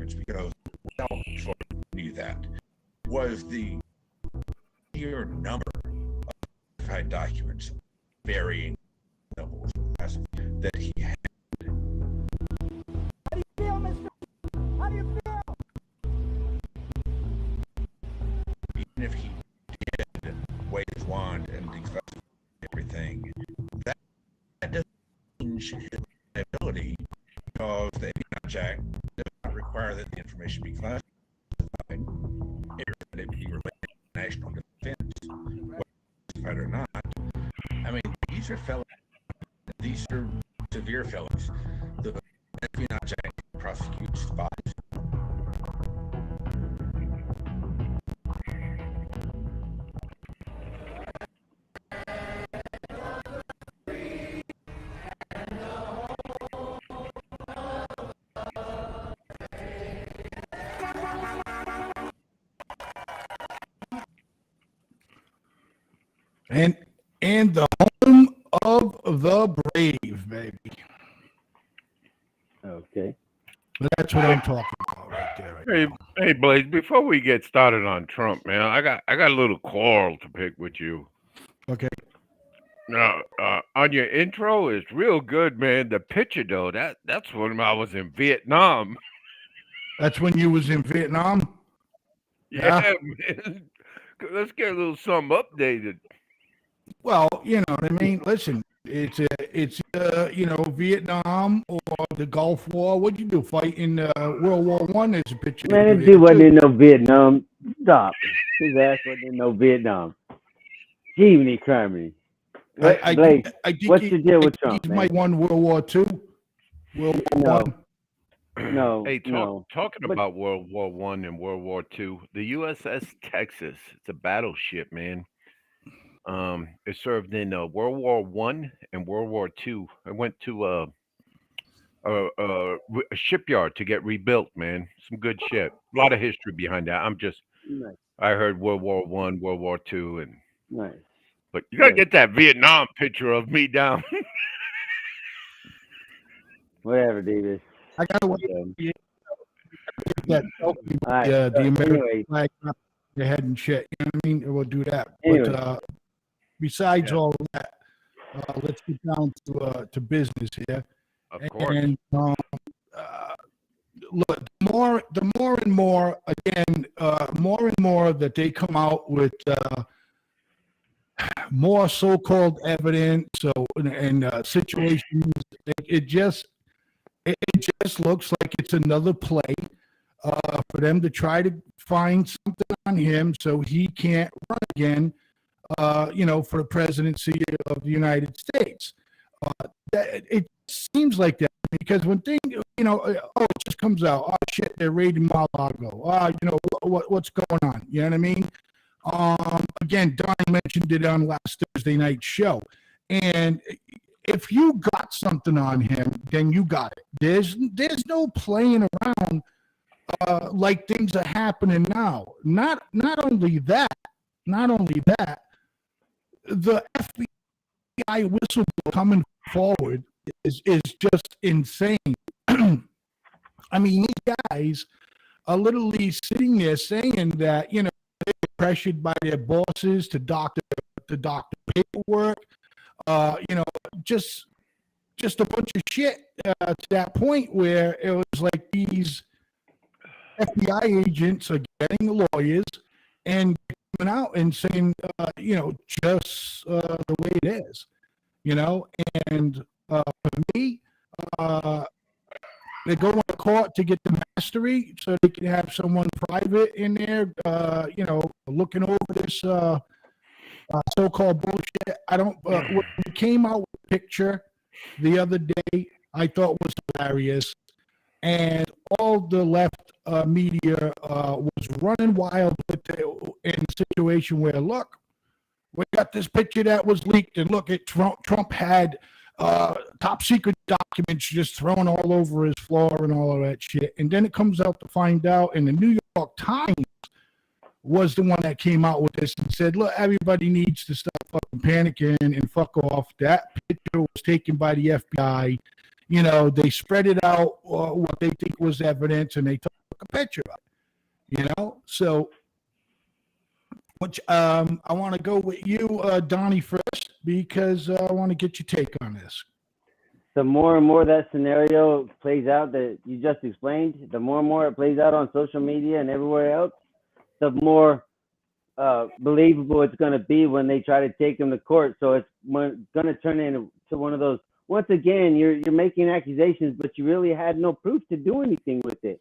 documents, because we all sort of knew that, was the sheer number of classified documents, varying levels of classification, that he had. How do you feel, Mr.? How do you feel? Even if he did wave his wand and declassify everything, that doesn't change his ability, because the Espionage Act does not require that the information be classified, or that it be related to national defense, whether classified or not. I mean, these are felonies. These are severe felonies. The Espionage Act prosecutes spies. And the home of the brave, baby. Okay. That's what I'm talking about right there. Hey, Blaze, before we get started on Trump, man, I got a little quarrel to pick with you. Okay. Now, on your intro, it's real good, man. The picture, though, that's when I was in Vietnam. That's when you was in Vietnam? Yeah, man. Let's get a little something updated. Well, you know what I mean? Listen, it's Vietnam or the Gulf War. What'd you do? Fight in World War One? There's a picture. Man, this dude wasn't in no Vietnam. Stop. His ass wasn't in no Vietnam. Jiminy Criminy. Blake, what's your deal with Trump, He man? might won World War II. World War One. No. Hey, no. talking about World War One and World War II, the USS Texas, it's a battleship, man. It served in World War One and World War II. I went to a shipyard to get rebuilt, man. Some good shit. A lot of history behind that. Nice. I heard World War One, World War II, and Nice. but you gotta get that Vietnam picture of me down. Whatever, Davis. I gotta wait that selfie, All right. the American Anyway, flag on your head and shit. You know what I mean? We'll do that. Anyway. But besides all of that, let's get down to business here. Of course. And look, the more and more that they come out with more so-called evidence, and situations, it just looks like it's another play for them to try to find something on him so he can't run again, for the presidency of the United States. It seems like that, because when things, it just comes out, oh shit, they're raiding Mar-a-Lago. What's going on? You know what I mean? Again, Don mentioned it on last Thursday night show, and if you got something on him, then you got it. There's no playing around like things are happening now. Not only that, the FBI whistleblower coming forward is just insane. I mean, these guys are literally sitting there saying that, they're pressured by their bosses to doctor paperwork, just a bunch of shit to that point where it was like these FBI agents are getting the lawyers and coming out and saying, just the way it is, and for me, they go to court to get the mastery so they can have someone private in there, looking over this so-called bullshit. When it came out with a picture the other day, I thought was hilarious, and all the left media was running wild with it in a situation where, look, we got this picture that was leaked, and look, Trump had top secret documents just thrown all over his floor and all of that shit. And then it comes out to find out, and the New York Times was the one that came out with this and said, look, everybody needs to stop fucking panicking and fuck off. That picture was taken by the FBI. They spread it out, what they think was evidence, and they took a picture of it, So, which I want to go with you, Donnie, first, because I want to get your take on this. The more and more that scenario plays out that you just explained, the more and more it plays out on social media and everywhere else, the more believable it's going to be when they try to take him to court. So it's going to turn into one of those. Once again, you're making accusations, but you really had no proof to do anything with it.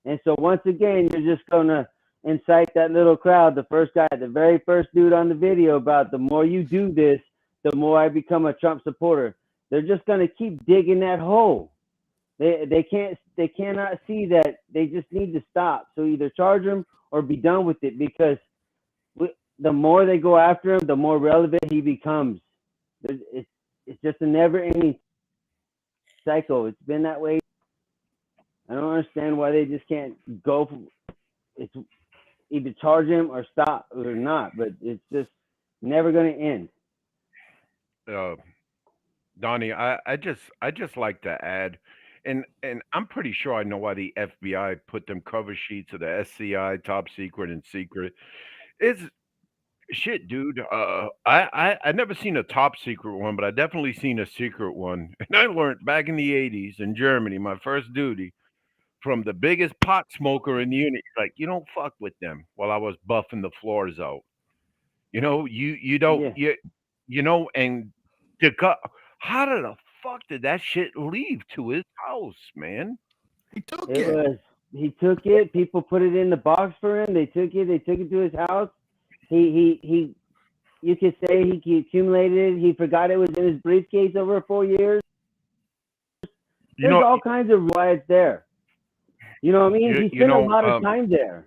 And so once again, you're just going to incite that little crowd, the first guy, the very first dude on the video, about the more you do this, the more I become a Trump supporter. They're just going to keep digging that hole. They cannot see that they just need to stop. So either charge him or be done with it, because the more they go after him, the more relevant he becomes. It's just a never-ending cycle. It's been that way. I don't understand why they just can't go. It's either charge him or stop or not, but it's just never going to end. Donnie, I just like to add, and I'm pretty sure I know why the FBI put them cover sheets of the SCI, top secret and secret. It's shit, dude. I never seen a top secret one, but I definitely seen a secret one. And I learned back in the 80s in Germany, my first duty, from the biggest pot smoker in the unit. Like, you don't fuck with them, while I was buffing the floors out. You don't, and the guy, how did the fuck did that shit leave to his house, man? He took it. He took it. People put it in the box for him. They took it. They took it to his house. He you could say he accumulated it. He forgot it was in his briefcase over 4 years. There's all kinds of why it's there. You know what I mean? He spent a lot of time there.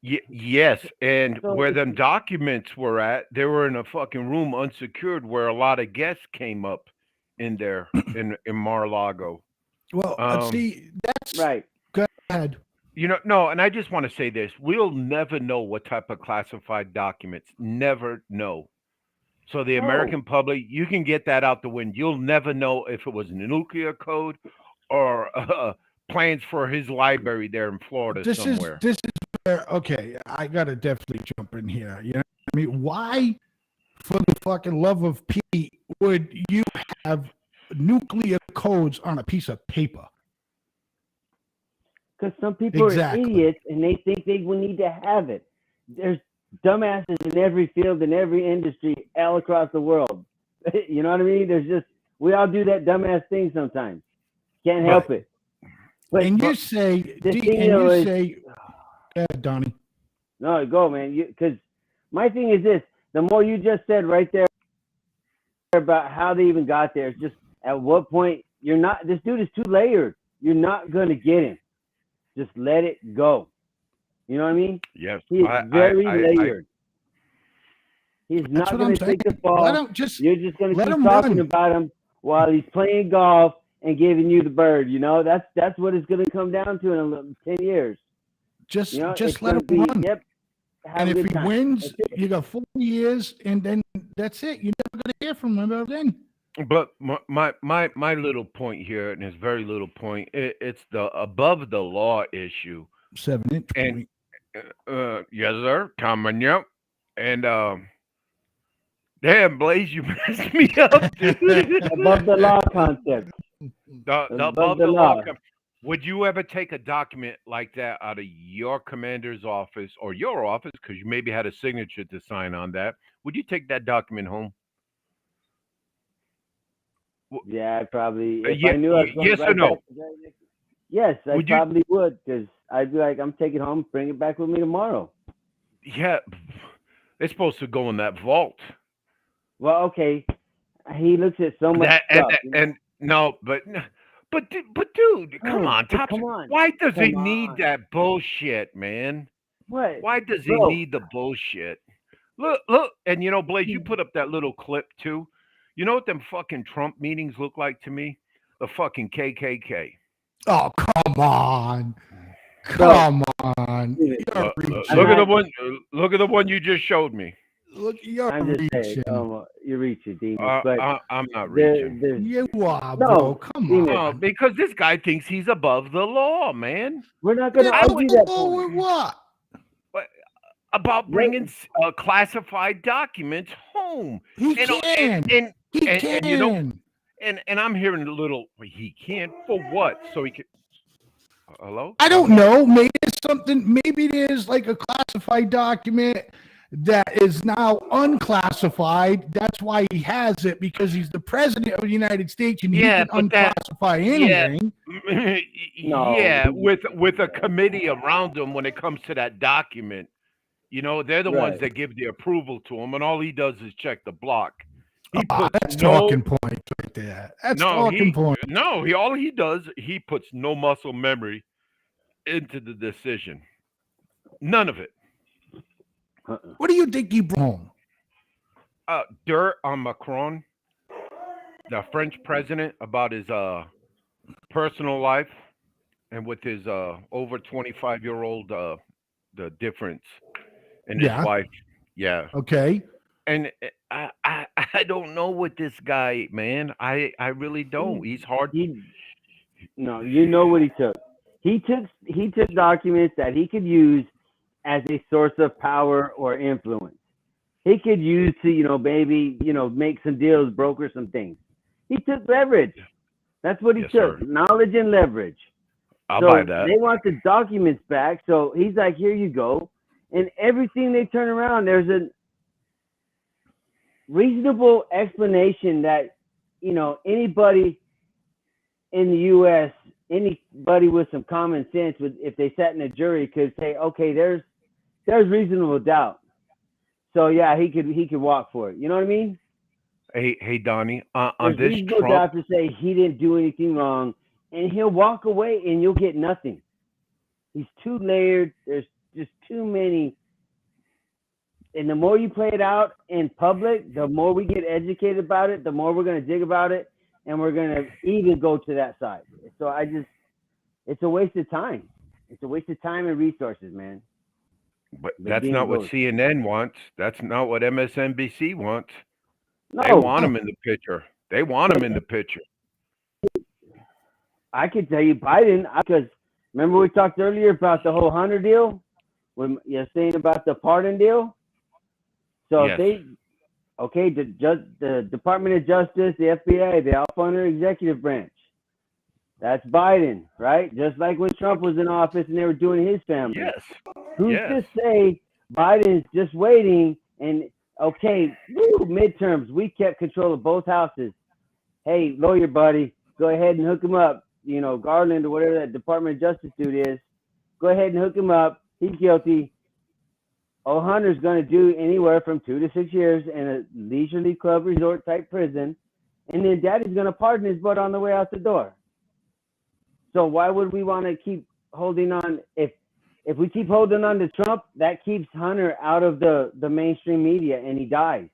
Yes, and where them documents were at, they were in a fucking room unsecured where a lot of guests came up in there in Mar-a-Lago. Well, see, that's right. Go ahead. No, and I just want to say this. We'll never know what type of classified documents. Never know. So the American public, you can get that out the window. You'll never know if it was a nuclear code or plans for his library there in Florida somewhere. This is where, okay, I got to definitely jump in here. You know what I mean? Why, for the fucking love of Pete, would you have nuclear codes on a piece of paper? Because some people are idiots and they think they will need to have it. There's dumbasses in every field, in every industry, all across the world. You know what I mean? We all do that dumbass thing sometimes. Can't help it. But, and you say, Donnie. No, go, man. Because my thing is this: the more you just said right there about how they even got there, it's just at what point this dude is too layered. You're not going to get him. Just let it go. You know what I mean? Yes. He is very layered. He's not going to take the fall. You're just going to keep talking about him while he's playing golf and giving you the bird. That's what it's going to come down to in 10 years. Just let him run. Yep. And if he wins, you got 4 years, and then that's it. You're never going to hear from him ever again. But my little point here, and it's very little point, it's the above the law issue. 7-inch point. Yes, sir. Coming up. And damn, Blaze, you messed me up, dude. Above the law concept. Above the law. Would you ever take a document like that out of your commander's office or your office, because you maybe had a signature to sign on that? Would you take that document home? Yeah, I'd probably. If I knew I was going yes or no? Yes, I probably would, because I'd be like, I'm taking it home, bring it back with me tomorrow. Yeah, it's supposed to go in that vault. Well, okay. He looks at so much stuff. But dude, come on, come on. Why does he need that bullshit, man? What? Why does he need the bullshit? Look, and Blaze, you put up that little clip too. You know what them fucking Trump meetings look like to me? The fucking KKK. Oh, come on. Come on. Look at the one you just showed me. Look, you're I'm just reaching. saying, you're reaching, Demas. But I'm not there, reaching. there's You are, No, bro. Come Demas. No, on. because this guy thinks he's above the law, man. we're not going to argue that point. What? About What? bringing classified documents home. He And, uh, can. and, He and, can. and you know, and I'm hearing a little. He can't for what? So he can. Hello? I don't know. Maybe it's something. Maybe there's like a classified document that is now unclassified. That's why he has it, because he's the president of the United States and Yeah, he can but that- unclassify yeah. anything. No. Yeah, with a committee around him when it comes to that document. You know, they're the ones Right. that give the approval to him, and all he does is check the block. He That's no, talking points right there. That's no, talking points. no, all he does, he puts no muscle memory into the decision. None of it. What do you think he brought home? Dirt on Macron, the French president, about his personal life, and with his over 25-year-old the difference in his Yeah. wife. Yeah. Okay. And I don't know with this guy, man. I really don't. He's hard. No, you know what he took. He took documents that he could use as a source of power or influence. He could use to, maybe, make some deals, broker some things. He took leverage. That's what he Yes, took. sir. Knowledge and leverage. I'll So buy that. they want the documents back. So he's like, here you go. And everything they turn around, there's a reasonable explanation that, anybody in the U.S., anybody with some common sense, if they sat in a jury, could say, okay, there's reasonable doubt. So yeah, he could walk for it. You know what I mean? Hey, Donnie. On There's this reasonable Trump, doubt to say he didn't do anything wrong, and he'll walk away, and you'll get nothing. He's too layered. There's just too many. And the more you play it out in public, the more we get educated about it, the more we're going to dig about it, and we're going to even go to that side. So it's a waste of time. It's a waste of time and resources, man. but that's not what CNN wants. That's not what MSNBC wants. No, They want him in the picture. They want him in the picture. I could tell you Biden, because remember we talked earlier about the whole Hunter deal? When you're saying about the pardon deal? So Yes. the Department of Justice, the FBI, they all fund their executive branch. That's Biden, right? Just like when Trump was in office and they were doing his family. Yes. Who's yes. to say Biden's just waiting and, okay, midterms, we kept control of both houses. Hey, lawyer buddy, go ahead and hook him up. Garland or whatever that Department of Justice dude is, go ahead and hook him up. He's guilty. Hunter's going to do anywhere from 2 to 6 years in a leisurely club resort type prison. And then daddy's going to pardon his butt on the way out the door. So why would we want to keep holding on? If we keep holding on to Trump, that keeps Hunter out of the mainstream media and he dies.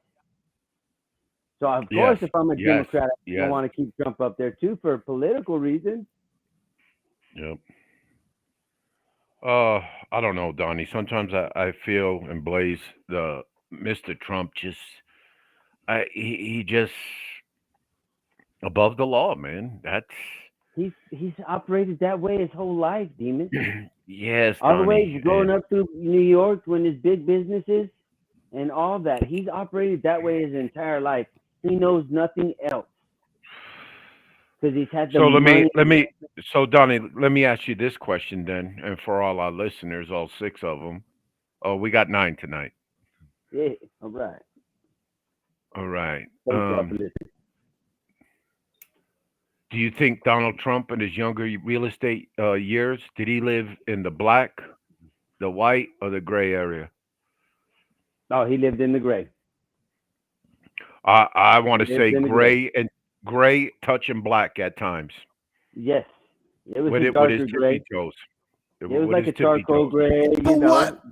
So of course, if I'm a Democrat, I don't want to keep Trump up there too for political reasons. Yep. I don't know, Donnie. Sometimes I feel and Blaze, the Mr. Trump he just above the law, man. That's he's operated that way his whole life, Demon. yes, all the way Donnie, growing up through New York when his big businesses and all that. He's operated that way his entire life. He knows nothing else. Because he's had the money. So Donnie, let me ask you this question then, and for all our listeners, all 6 of them. Oh, we got 9 tonight. Yeah, all right. All right. Thanks for listening. Do you think Donald Trump in his younger real estate years, did he live in the black, the white, or the gray area? Oh, he lived in the gray. I want to say gray touching black at times. Yes. It was with a darker gray. Toes. It was like a charcoal gray,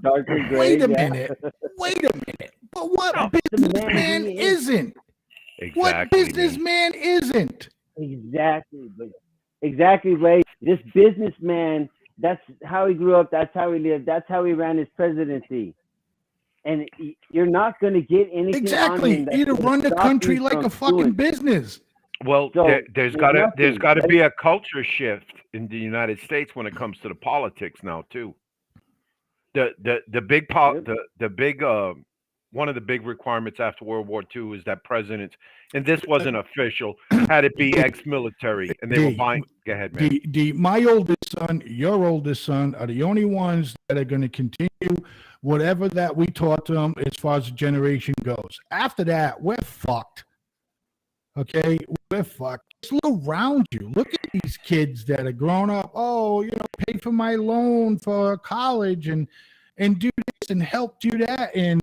darker gray. Wait a minute. But what businessman isn't? Exactly. What businessman isn't? Exactly, Ray. This businessman, that's how he grew up. That's how he lived. That's how he ran his presidency. and you're not going to get anything. Exactly. Either run the country like a fucking business. Well, So, there's nothing. got to be a culture shift in the United States when it comes to the politics now too. The big one of the big requirements after World War II is that presidents, and this wasn't official, had to be ex-military, and they were buying. Go ahead, man. My oldest son, your oldest son, are the only ones that are going to continue whatever that we taught them as far as the generation goes. After that, we're fucked. Okay, we're fucked. Just look around you. Look at these kids that are grown up. Oh, pay for my loan for college and do this and help do that, and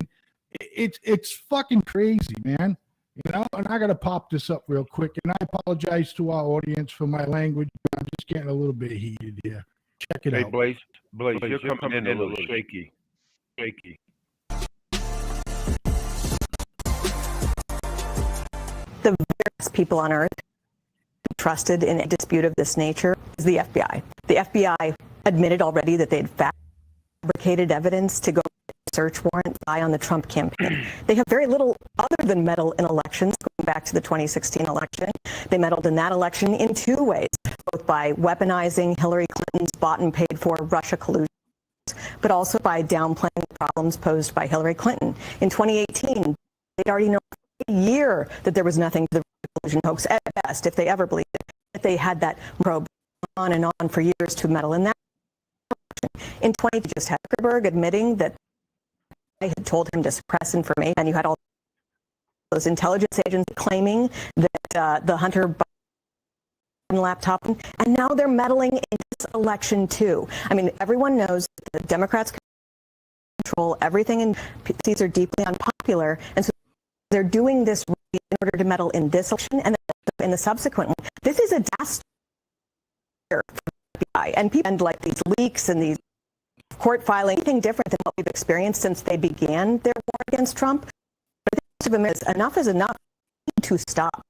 it's fucking crazy, man. And I got to pop this up real quick. And I apologize to our audience for my language. I'm just getting a little bit heated here. Check it out. Hey, Blaze, you're coming in a little shaky. The various people on earth trusted in a dispute of this nature is the FBI. The FBI admitted already that they had fabricated evidence to go search warrant spy on the Trump campaign. They have very little other than meddle in elections, going back to the 2016 election. They meddled in that election in two ways, both by weaponizing Hillary Clinton's bought and paid for Russia collusion, but also by downplaying the problems posed by Hillary Clinton. In 2018, they'd already known for a year that there was nothing to the collusion hoax at best, if they ever believed it. That they had that probe on and on for years to meddle in that election. In 2020, just had Zuckerberg admitting that I had told him to suppress information, and you had all those intelligence agents claiming that the Hunter Biden laptop, and now they're meddling in this election too. I mean, everyone knows the Democrats control everything, and these are deeply unpopular, and so they're doing this in order to meddle in this election and in the subsequent one. This is a disaster for the FBI, and people and like these leaks and these court filing, anything different than what we've experienced since they began their war against Trump. But I think enough is enough to stop.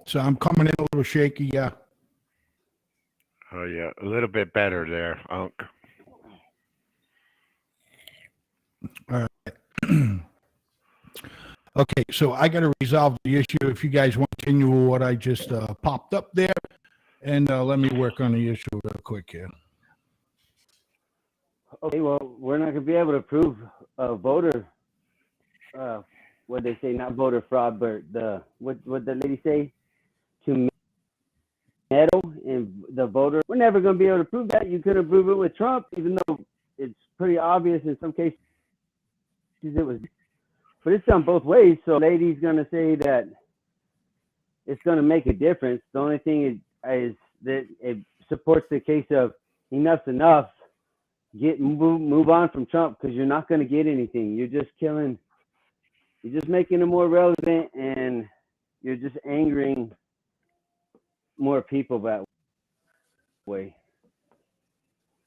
So I'm coming in a little shaky, yeah. Oh yeah, a little bit better there, Unc. All right. Okay, so I got to resolve the issue. If you guys want to continue with what I just popped up there, and let me work on the issue real quick here. Okay, well, we're not going to be able to prove voter, what they say, not voter fraud, but what the lady say, to meddle in the voter. We're never going to be able to prove that. You couldn't prove it with Trump, even though it's pretty obvious in some cases it was. But it's done both ways. So lady's going to say that it's going to make a difference. The only thing is that it supports the case of enough's enough. Move on from Trump, because you're not going to get anything. You're just making him more relevant, and you're just angering more people that way.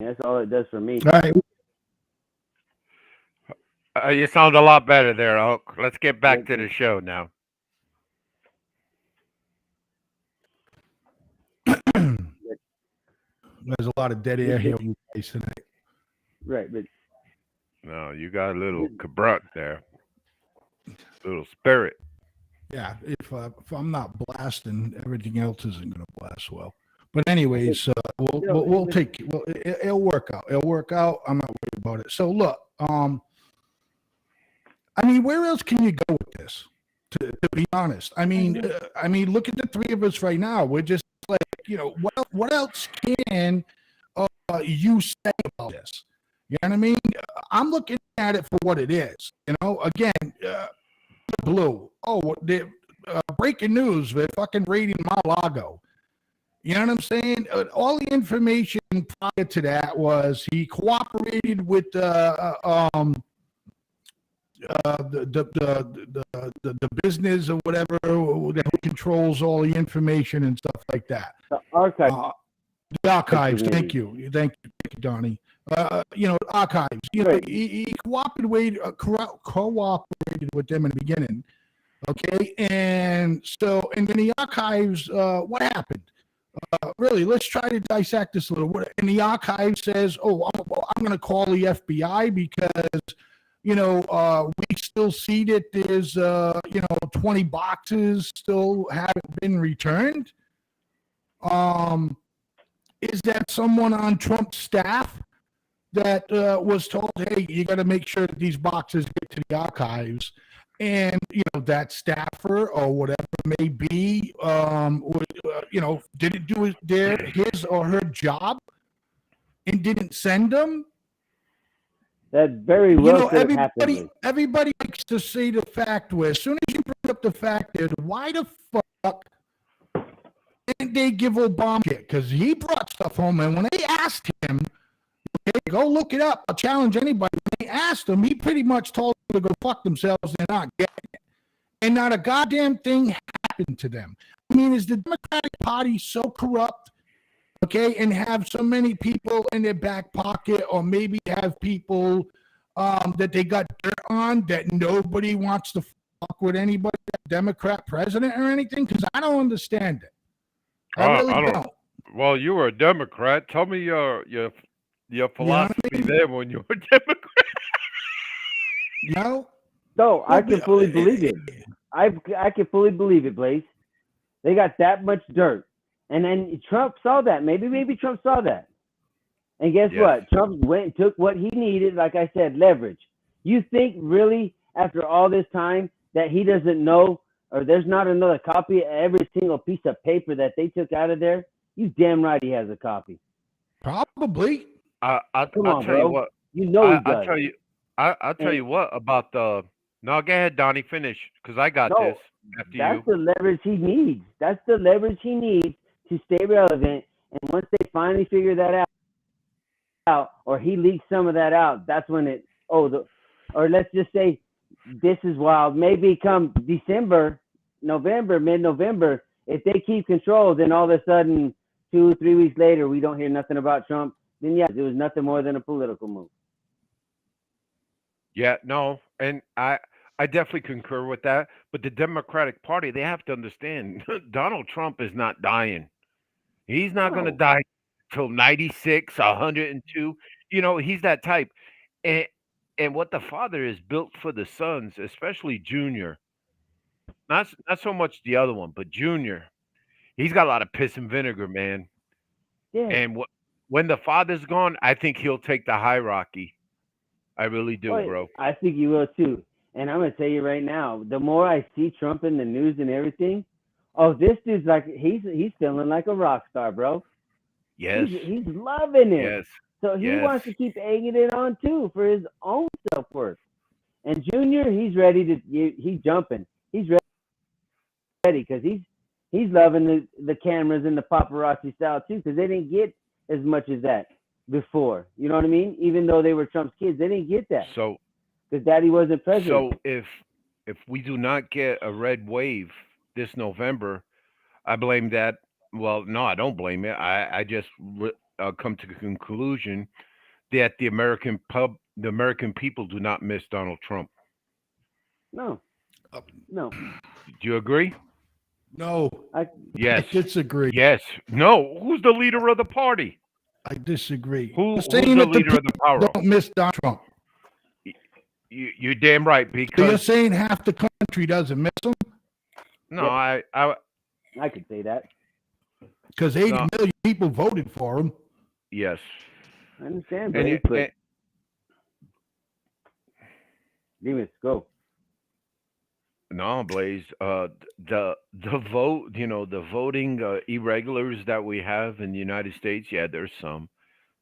That's all it does for me. All right. You sound a lot better there, Unc. Let's get back to the show now. There's a lot of dead air here with you guys tonight. Right, but No, you got a little cabruck there. Little spirit. Yeah, if I'm not blasting, everything else isn't going to blast well. But anyways, we'll take it. Well, it'll work out. It'll work out. I'm not worried about it. So look, I mean, where else can you go with this? To be honest, I mean, look at the three of us right now. We're just like, what else can you say about this? You know what I mean? I'm looking at it for what it is. Again, Blue. Oh, the breaking news. They're fucking raiding Mar-a-Lago. You know what I'm saying? All the information prior to that was he cooperated with the business or whatever that controls all the information and stuff like that. The archive. The archives. Thank you, Donnie. Archives. He cooperated with them in the beginning. Okay, and then the archives. What happened? really, let's try to dissect this a little. And the archive says, "Oh, I'm going to call the FBI because, we still see that there's, 20 boxes still haven't been returned." Is that someone on Trump's staff that was told, "Hey, you got to make sure that these boxes get to the archives"? And that staffer or whatever it may be, didn't do his or her job and didn't send them. That very well could have everybody happened. everybody likes to say the fact where as soon as you bring up the fact is, why the fuck didn't they give Obama shit? Because he brought stuff home, and when they asked him, "Hey, go look it up. I'll challenge anybody." When they asked him, he pretty much told them to go fuck themselves. They're not getting it. And not a goddamn thing happened to them. I mean, is the Democratic Party so corrupt, okay, and have so many people in their back pocket, or maybe have people that they got dirt on that nobody wants to fuck with anybody, Democrat president or anything? Because I don't understand it. I really don't. Well, you were a Democrat. Tell me your philosophy there when you were a Democrat. No, I can fully believe it. I can fully believe it, Blaze. They got that much dirt. And then Trump saw that. Maybe Trump saw that. And guess what? Trump went and took what he needed, like I said, leverage. You think really after all this time that he doesn't know, or there's not another copy of every single piece of paper that they took out of there? You damn right he has a copy. Probably. I'll Come on, tell bro. you what. You know he does. I'll tell you what about the. No, go ahead, Donnie. Finish, because I got this after That's you. the leverage he needs. That's the leverage he needs to stay relevant. And once they finally figure that out, or he leaks some of that out, that's when it. Or let's just say, this is wild. Maybe come December, November, mid-November, if they keep control, then all of a sudden, 2-3 weeks later, we don't hear nothing about Trump. Then it was nothing more than a political move. Yeah, no, and I definitely concur with that. But the Democratic Party, they have to understand, Donald Trump is not dying. He's not going to die till 96, 102. He's that type. And what the father is built for the sons, especially Junior. Not so much the other one, but Junior. He's got a lot of piss and vinegar, man. Yeah. And when the father's gone, I think he'll take the hierarchy. I really do, bro. I think you will too. And I'm gonna tell you right now, the more I see Trump in the news and everything, this dude's like he's feeling like a rock star, bro. Yes. He's loving it. Yes. So he wants to keep egging it on too for his own self-worth. And Junior, he's ready to he's jumping. He's ready because he's loving the cameras and the paparazzi style too, because they didn't get as much as that before. You know what I mean? Even though they were Trump's kids, they didn't get that. So because Daddy wasn't president. So if we do not get a red wave this November, I blame that. Well, no, I don't blame it. I just come to the conclusion that the American people do not miss Donald Trump. No. Do you agree? No. Yes. I disagree. Yes. No. Who's the leader of the party? I disagree. Who's the leader of the power? Don't miss Donald Trump. You're damn right. Because so you're saying half the country doesn't miss him? No, I could say that. Because 80 million people voted for him. Yes. I understand, but Demas, go. No, Blaze. The vote, the voting irregulars that we have in the United States. Yeah, there's some.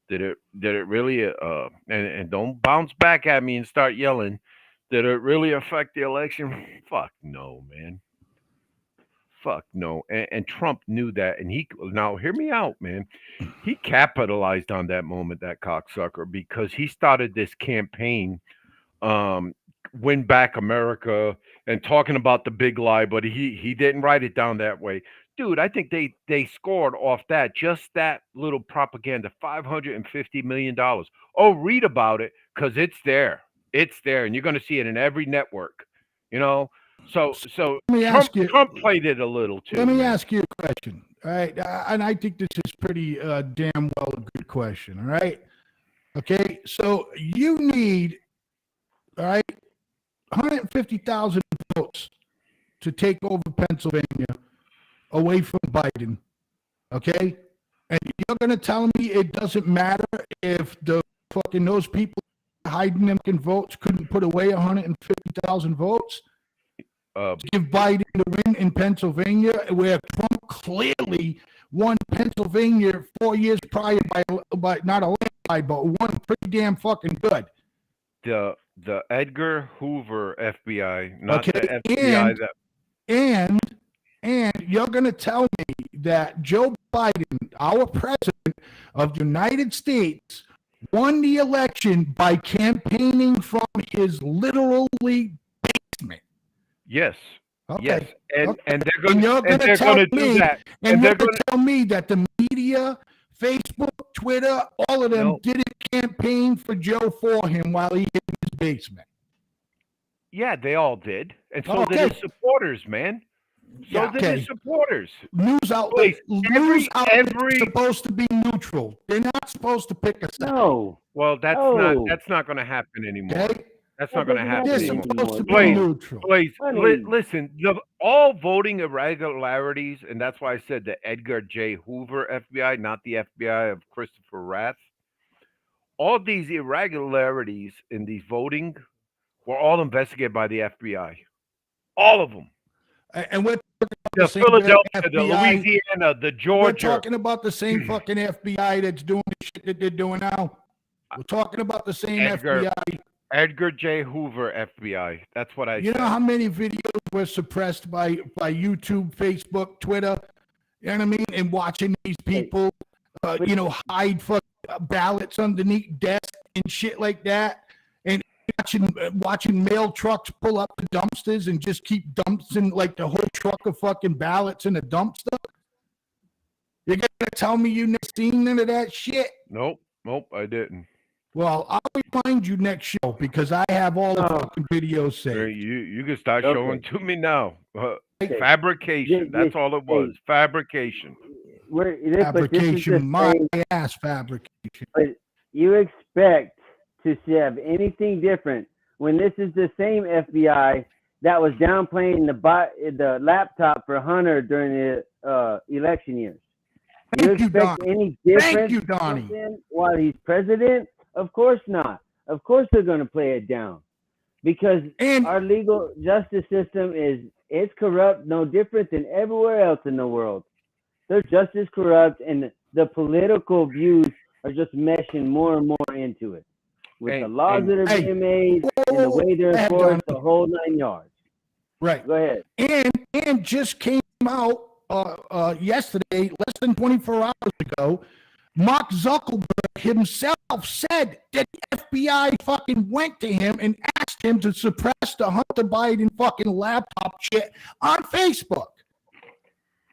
Did it really? And don't bounce back at me and start yelling. Did it really affect the election? Fuck no, man. Fuck no. And Trump knew that, and now hear me out, man. He capitalized on that moment, that cocksucker, because he started this campaign, Win Back America, and talking about the big lie, but he didn't write it down that way. Dude, I think they scored off that, just that little propaganda, $550 million. Oh, read about it, because it's there. It's there, and you're going to see it in every network. So Let me ask you. Trump played it a little too. Let me man. ask you a question. All right, and I think this is pretty damn well a good question. All right. Okay, so you need, all right, 150,000 votes to take over Pennsylvania away from Biden. Okay, and you're gonna tell me it doesn't matter if those people hiding them votes couldn't put away 150,000 votes to give Biden the win in Pennsylvania, where Trump clearly won Pennsylvania 4 years prior by not a landslide, but won pretty damn fucking good. The Edgar Hoover FBI, not Okay, the FBI and you're going to tell me that Joe Biden, our president of the United States, won the election by campaigning from his literally basement. Yes. Okay. Yes. And Okay. and they're And you're going gonna tell to me- do that. And they're you're going going to tell me that the media, Facebook, Twitter, all of them No. didn't campaign for Joe for him while he hid in his basement. Yeah, they all did. And so Okay. did his supporters, man. So Yeah, did okay. his supporters. News outlets, Please, news outlets every- are supposed to be neutral. They're not supposed to pick a side. No. Well, that's Oh. not going to happen anymore. Okay? That's That not going to doesn't happen They're happen anymore. supposed to be Please, neutral. Please, Honey. listen. All voting irregularities, and that's why I said the Edgar J. Hoover FBI, not the FBI of Christopher Rath. All these irregularities in these voting were all investigated by the FBI. All of them. And we're talking about The same Philadelphia, the FBI. Louisiana, the We're Georgia. talking about the same fucking FBI that's doing the shit that they're doing now. We're talking about the same Edgar- FBI. Edgar J. Hoover FBI. That's what I You said. know how many videos were suppressed by YouTube, Facebook, Twitter? You know what I mean? And watching these people, hide ballots underneath desks and shit like that, and watching mail trucks pull up the dumpsters and just keep dumping like the whole truck of fucking ballots in a dumpster. You're gonna tell me you never seen none of that shit? Nope, I didn't. Well, I'll remind you next show because I have all the Oh. fucking videos Hey, saved. you can start Okay. showing to me now. Okay. Fabrication. That's all it was. Fabrication. But this is the Fabrication, my same- ass fabrication. But you expect to have anything different when this is the same FBI that was downplaying the laptop for Hunter during the election years. Thank you, expect Don. any difference Thank you, from Donnie. him while he's president? Of course not. Of course they're going to play it down because And our legal justice system is corrupt, no different than everywhere else in the world. They're just as corrupt, and the political views are just meshing more and more into it with the laws that are Hey. being made and the way they're Go ahead, enforced, Donnie. the whole 9 yards. right. Go ahead. And just came out yesterday, less than 24 hours ago, Mark Zuckerberg himself said that the FBI fucking went to him and asked him to suppress the Hunter Biden fucking laptop shit on Facebook.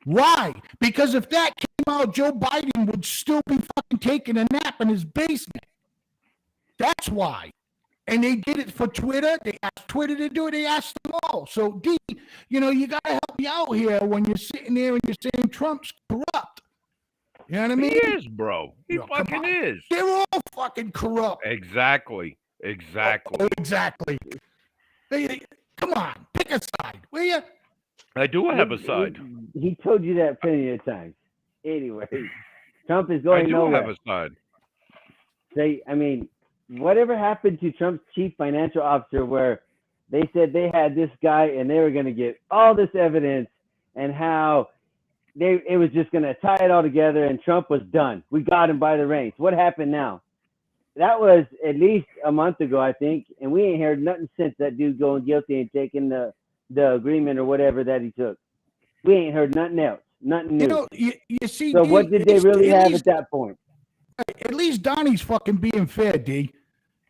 Why? Because if that came out, Joe Biden would still be fucking taking a nap in his basement. That's why. And they did it for Twitter. They asked Twitter to do it. They asked them all. So, D, you got to help me out here when you're sitting there and you're saying Trump's corrupt. You know what I He mean? is, bro. He No, come fucking on. is. They're all fucking corrupt. Exactly. Oh, exactly. Come on, pick a side, will you? I do have a side. He told you that plenty of times. Anyway, Trump is I going do nowhere. have a side. Whatever happened to Trump's chief financial officer where they said they had this guy and they were going to get all this evidence and how it was just going to tie it all together and Trump was done. We got him by the reins. What happened now? That was at least a month ago, I think, and we ain't heard nothing since that dude going guilty and taking the agreement or whatever that he took. We ain't heard nothing else, nothing new. You see. So D, what did they at really have least- at that point? At least Donnie's fucking being fair, D.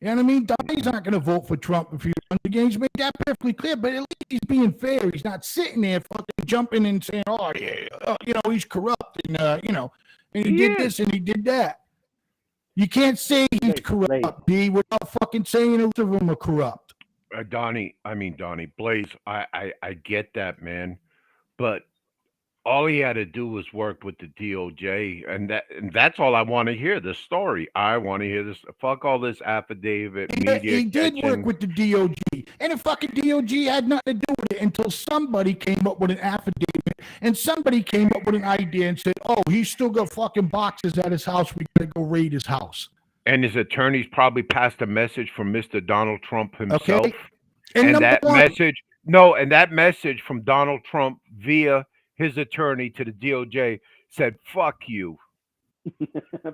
You know what I mean? Donnie's not going to vote for Trump if he runs again. He's made that perfectly clear, but at least he's being fair. He's not sitting there fucking jumping and saying, oh, yeah, he's corrupt and, and he did this and he did that. You can't say he's Wait. corrupt, D, without fucking saying most of them are corrupt. Donnie, Blaze, I get that, man. But all he had to do was work with the DOJ, and that's all I want to hear. The story. I want to hear this. Fuck all this affidavit, media He did work catching. with the DOG, and the fucking DOG had nothing to do with it until somebody came up with an affidavit, and somebody came up with an idea and said, "Oh, he's still got fucking boxes at his house. We gotta go raid his house." And his attorneys probably passed a message from Mr. Donald Trump himself. Okay, and And number that one, message, no, and that message from Donald Trump via his attorney to the DOJ said, "Fuck you."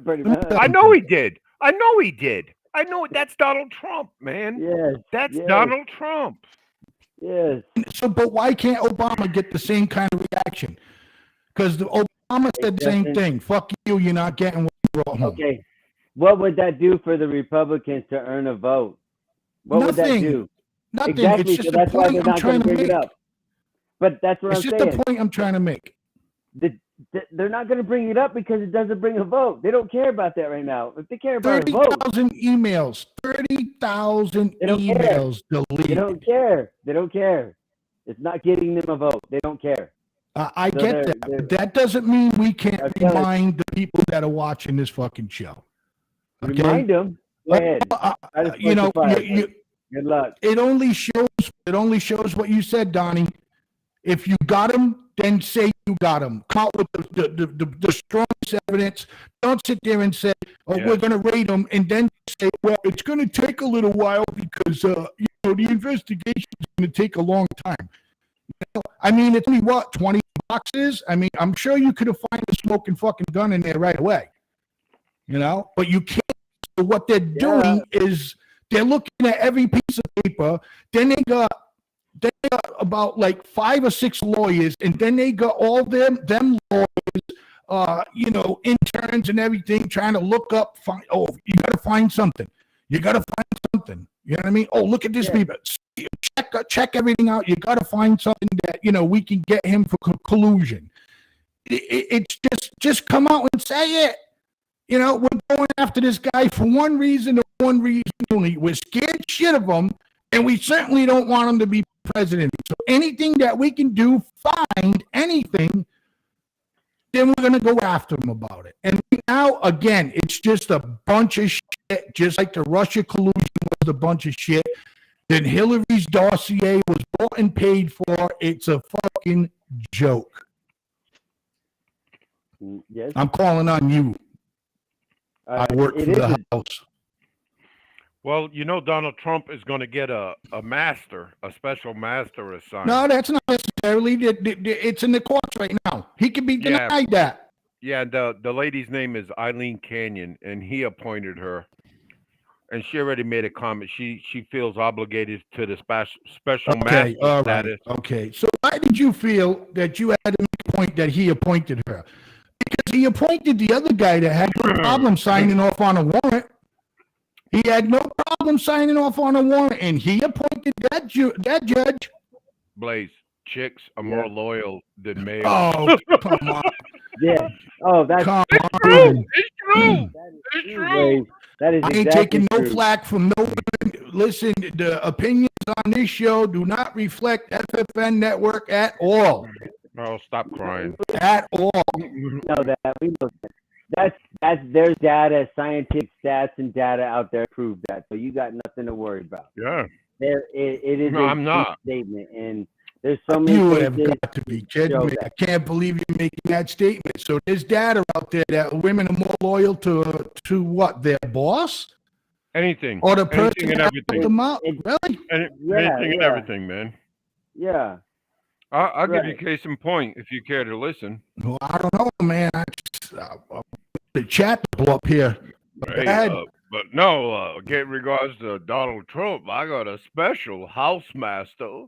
Pretty much. I know he did. I know he did. I know that's Donald Trump, man. Yes. That's yes, Donald Trump. Yes. so but why can't Obama get the same kind of reaction? Because Obama said the same doesn't- thing. Fuck you, you're not getting what you brought home. Okay. What would that do for the Republicans to earn a vote? What would that Nothing. do? Nothing. Exactly. It's just So the that's why point they're I'm not trying going to to bring make. it up. But that's what It's I'm just saying. the point I'm trying to make. They're not going to bring it up because it doesn't bring a vote. They don't care about that right now. If they care about a vote, 30,000 emails. 30,000 They don't care. emails they deleted. don't care. They don't care. It's not getting them a vote. They don't care. I So get they're- that. But that doesn't mean we can't I'm telling you. remind the people that are watching this fucking show. Okay? Remind them. Go ahead. I just You know, fortified. Good luck. it only shows what you said, Donnie. If you got him, then say you got him. Come out with the strongest evidence. Don't sit there and say, "Oh, Yeah. we're going to rate him," and then say, "Well, it's going to take a little while because the investigation is going to take a long time." I mean, it's only what 20 boxes. I mean, I'm sure you could have found a smoking fucking gun in there right away. But you can't. So what they're doing is they're looking at every piece of paper. Then they got about like 5 or 6 lawyers, and then they got all them lawyers, interns and everything, trying to look up. You got to find something. You got to find something. You know what I mean? Oh, look at this paper. Check everything out. You got to find something that we can get him for collusion. It's just come out and say it. We're going after this guy for one reason and one reason only. We're scared shit of him, and we certainly don't want him to be president. So anything that we can do, find anything, then we're going to go after him about it. And now, again, it's just a bunch of shit, just like the Russia collusion was a bunch of shit. Then Hillary's dossier was bought and paid for. It's a fucking joke. Yes. I'm calling on you. I work it for is the a- House. Well, Donald Trump is going to get a special master assigned. No, that's not necessarily. It's in the courts right now. He can be Yeah. denied that. Yeah, the lady's name is Eileen Canyon, and he appointed her. And she already made a comment. She feels obligated to the special Okay, master all right. status. Okay, so why did you feel that you had to make a point that he appointed her? Because he appointed the other guy that had no problem signing off on a warrant. He had no problem signing off on a warrant, and he appointed that judge. Blaze, chicks are more loyal than males. Oh, come on. Yeah. Oh, that's Come It's on. true. It's true. that is It's true, true. Blaze. That is I ain't exactly taking no true. flack from no one. Listen, the opinions on this show do not reflect FFN Network at all. Oh, stop crying. At all. Know that. We know that. There's data, scientific stats and data out there to prove that. So you got nothing to worry about. Yeah. It is No, a I'm true not. statement, and there's so many You have cases. got to be kidding show me. that. I can't believe you're making that statement. So there's data out there that women are more loyal to what, their boss? Anything. Or the person Anything and that helped everything. them out? It- Really? Anything and yeah. everything, man. Yeah. I'll give you Right. case in point if you care to listen. Well, I don't know, man. The chat blew up here. Hey, ahead. but no, get regards to Donald Trump, I got a special house master.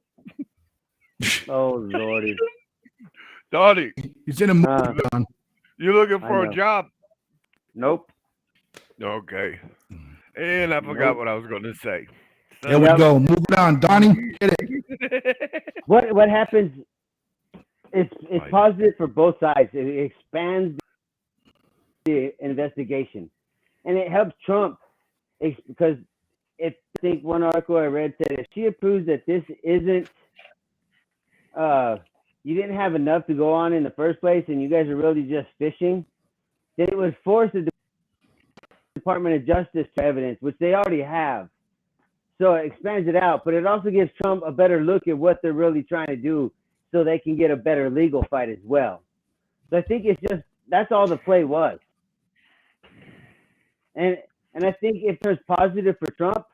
Oh Lordy. Donnie, He's in a movie, Don. you looking I for know. a job? Nope. Okay. And I forgot what I was going to say. There we Yep. go. Moving on. Donnie, get it. What happens? It's Right. positive for both sides. It expands the investigation, and it helps Trump because if think one article I read said if she approves that this isn't, you didn't have enough to go on in the first place, and you guys are really just fishing, then it would force the Department of Justice to evidence, which they already have. So it expands it out, but it also gives Trump a better look at what they're really trying to do, so they can get a better legal fight as well. So I think it's just that's all the play was. And I think it turns positive for Trump,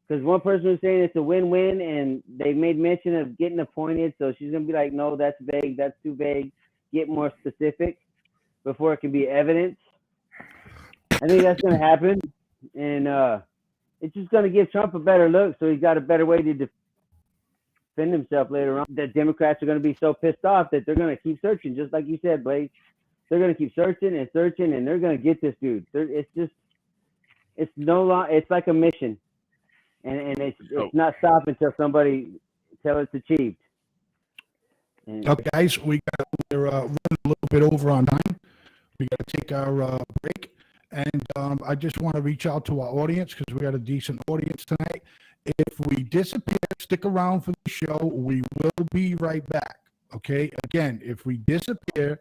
because one person was saying it's a win-win, and they made mention of getting appointed. So she's gonna be like, no, that's vague, that's too vague. Get more specific before it can be evidence. I think that's gonna happen, and it's just gonna give Trump a better look, so he's got a better way to defend himself later on. The Democrats are gonna be so pissed off that they're gonna keep searching, just like you said, Blaze. They're gonna keep searching and searching, and they're gonna get this dude. It's no long. It's like a mission, and it's not stopping until somebody tell it's achieved. And Okay, guys, we're running a little bit over on time. We got to take our break, and I just want to reach out to our audience because we got a decent audience tonight. If we disappear, stick around for the show. We will be right back. Okay. Again, if we disappear,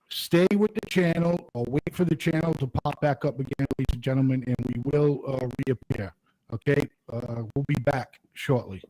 stay with the channel or wait for the channel to pop back up again, ladies and gentlemen, and we will reappear. Okay. We'll be back shortly.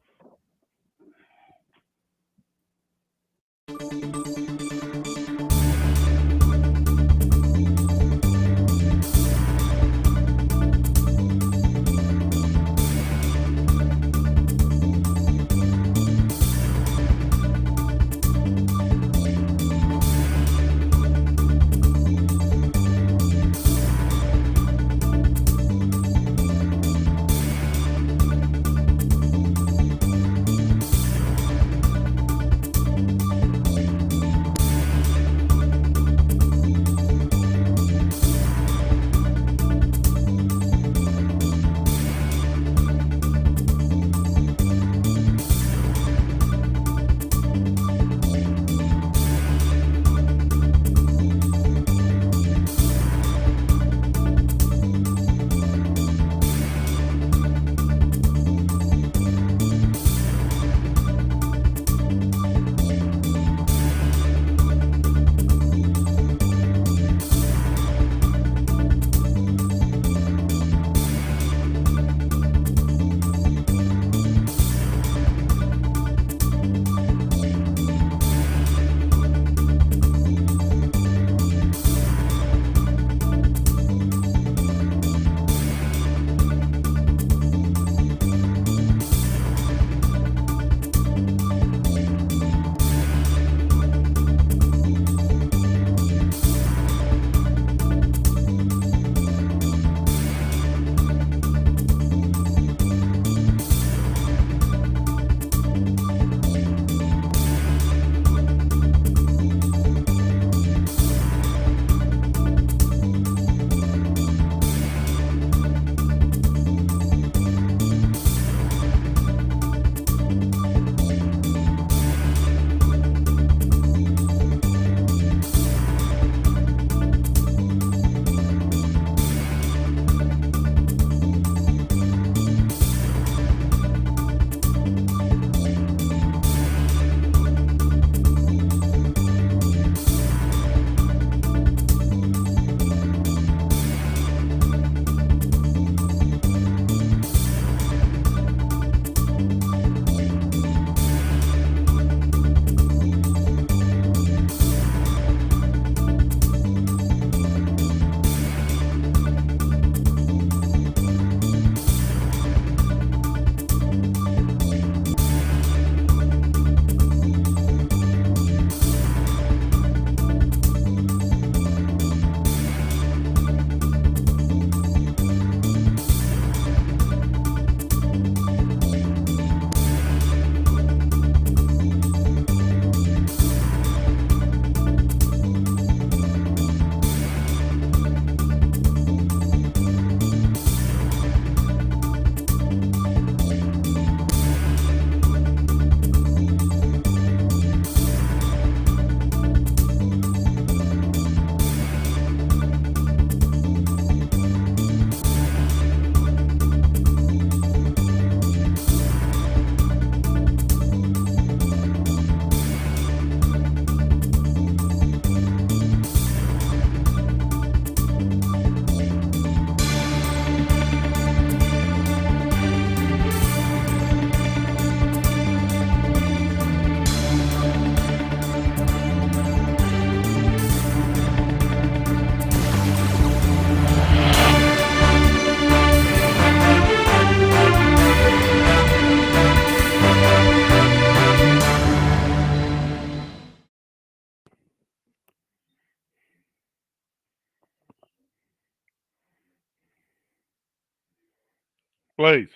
Blaze.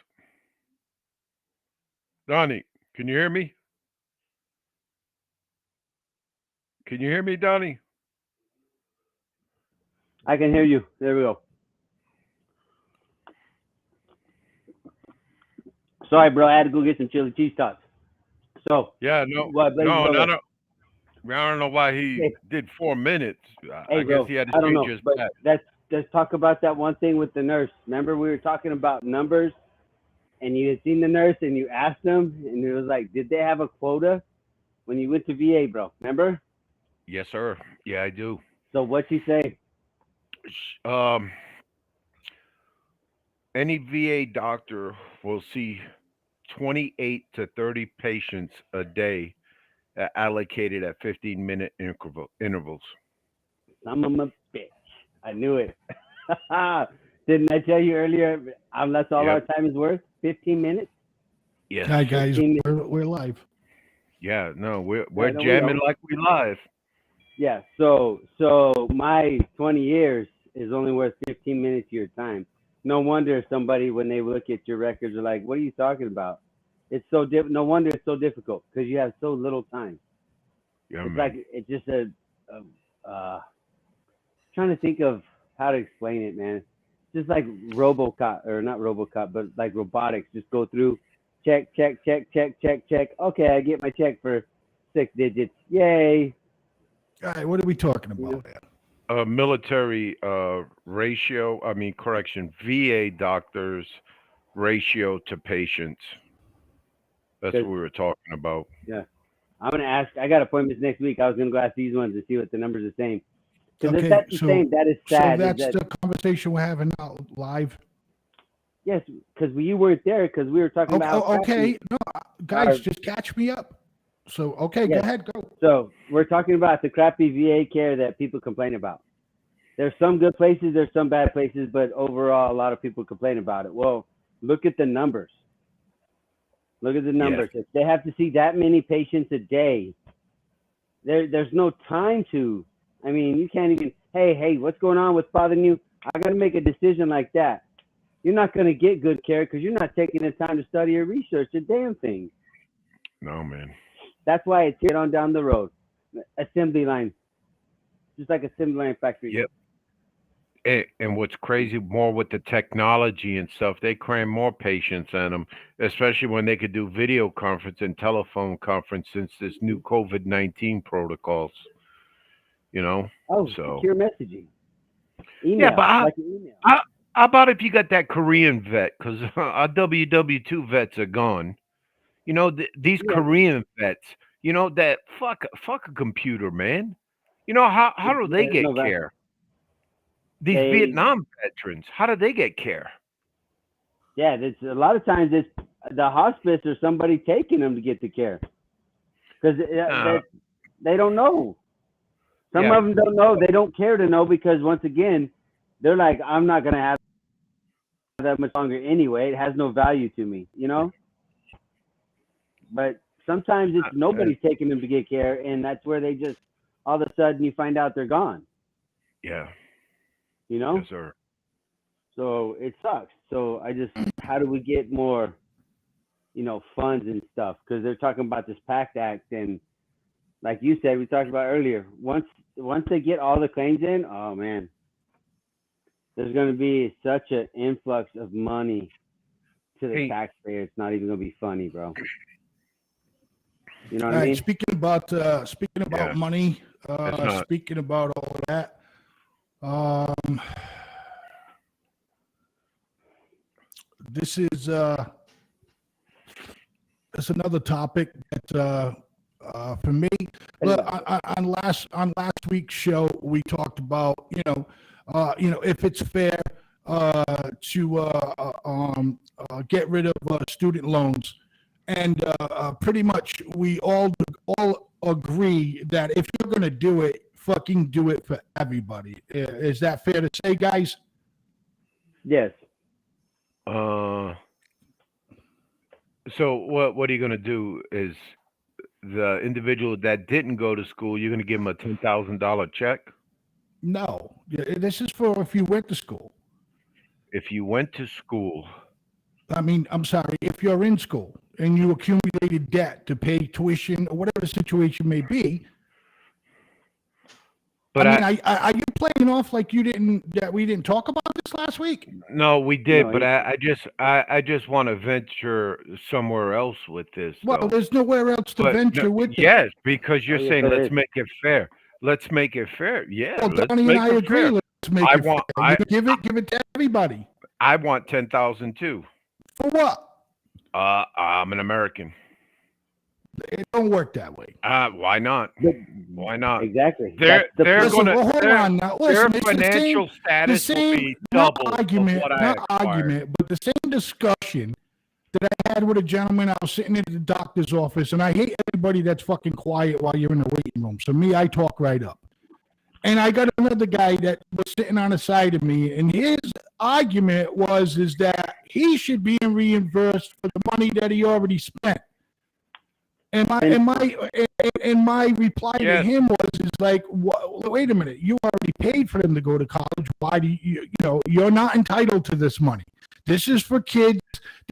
Donnie, can you hear me? Can you hear me, Donnie? I can hear you. There we go. Sorry, bro. I had to go get some chili cheese tots. So, Yeah, no, what, Blaze, no, brother? no, no. I don't know why he Hey. did 4 minutes. Hey, I bro, guess he had to I don't change know, his but path. let's talk about that one thing with the nurse. Remember, we were talking about numbers, and you had seen the nurse, and you asked them, and it was like, did they have a quota when you went to VA, bro? Remember? Yes, sir. Yeah, I do. So what'd she say? Any VA doctor will see 28 to 30 patients a day allocated at 15-minute intervals. I'm a bitch. I knew it. Didn't I tell you earlier? That's all our Yep. time is worth. 15 minutes. Yes. Hi, guys. 15 We're live. Yeah, no, we're Yeah, no, we jamming know. like we live. Yeah. So my 20 years is only worth 15 minutes of your time. No wonder somebody, when they look at your records, are like, "What are you talking about?" It's so no wonder it's so difficult because you have so little time. Yeah, It's man. like it's just trying to think of how to explain it, man. Just like RoboCop, or not RoboCop, but like robotics. Just go through, check. Okay, I get my check for 6 digits. Yay! All right, what are we talking about? Military ratio, VA doctors ratio to patients. That's what we were talking about. Yeah. I'm gonna ask. I got appointments next week. I was gonna go ask these ones to see what the numbers are saying. Because if that's the same, that is So sad. that's the conversation we're having now live. Yes, because you weren't there because we were talking about. Okay, no, guys, just catch me up. So okay, Yes. go ahead, go. So we're talking about the crappy VA care that people complain about. There's some good places, there's some bad places, but overall, a lot of people complain about it. Well, look at the numbers. Look at the numbers. If they have to see that many patients a day, there's no time to. I mean, you can't even. Hey, what's going on? What's bothering you? I got to make a decision like that. You're not going to get good care because you're not taking the time to study or research the damn thing. No, man. That's why it's here on down the road. Assembly line. Just like assembly line factory. Yep. And what's crazy more with the technology and stuff, they cram more patients in them, especially when they could do video conference and telephone conference since this new COVID-19 protocols. You know? Oh, so secure messaging. Email. Yeah, but like an email. how about if you got that Korean vet? Because our WW2 vets are gone. You know, these Korean vets, you know, that fuck a computer, man. You know, how do they get care? These Vietnam veterans, how do they get care? Yeah, it's a lot of times it's the hospice or somebody taking them to get the care because they don't know. Some of them don't know. They don't care to know because once again, they're like, I'm not gonna have that much longer anyway. It has no value to me, you know. But sometimes it's nobody's taking them to get care, and that's where they just all of a sudden you find out they're gone. Yeah. You know. Yes, sir. So it sucks. So how do we get more, funds and stuff? Because they're talking about this PACT Act, and like you said, we talked about earlier. Once they get all the claims in, oh man, there's going to be such an influx of money to the taxpayer. It's not even going to be funny, bro. You know what I mean? Speaking about money, speaking about all that, this is that's another topic that for me, look, on last week's show we talked about if it's fair to get rid of student loans, and pretty much we all agree that if you're going to do it, fucking do it for everybody. Is that fair to say, guys? Yes. So what are you going to do? Is the individual that didn't go to school, you're going to give them a $10,000 check? No, this is for if you went to school. If you went to school, I mean, I'm sorry, if you're in school and you accumulated debt to pay tuition or whatever the situation may be, But I mean, are you playing off like that we didn't talk about this last week? no, we did. No, But I just want to venture somewhere else with this, Well, though. there's nowhere else to But venture no, with it. yes, because you're Oh, yes, saying there let's is. make it fair. Let's make it fair. Yeah, Well, let's Donnie make and I it agree. fair. Let's make I it want- fair. You give it to everybody. I want 10,000 too. For what? I'm an American. It don't work that way. Why not? But- Why not? Exactly. They're That's the they're point. Listen, gonna well, hold their, on now. their Listen, it's financial the status same, will be not double argument, of what I not acquired. argument, but the same discussion that I had with a gentleman. I was sitting in the doctor's office, and I hate everybody that's fucking quiet while you're in the waiting room. So me, I talk right up. And I got another guy that was sitting on the side of me, and his argument is that he should be reimbursed for the money that he already spent. And my reply to Yes. him is like, wait a minute, you already paid for them to go to college. Why do you're not entitled to this money? This is for kids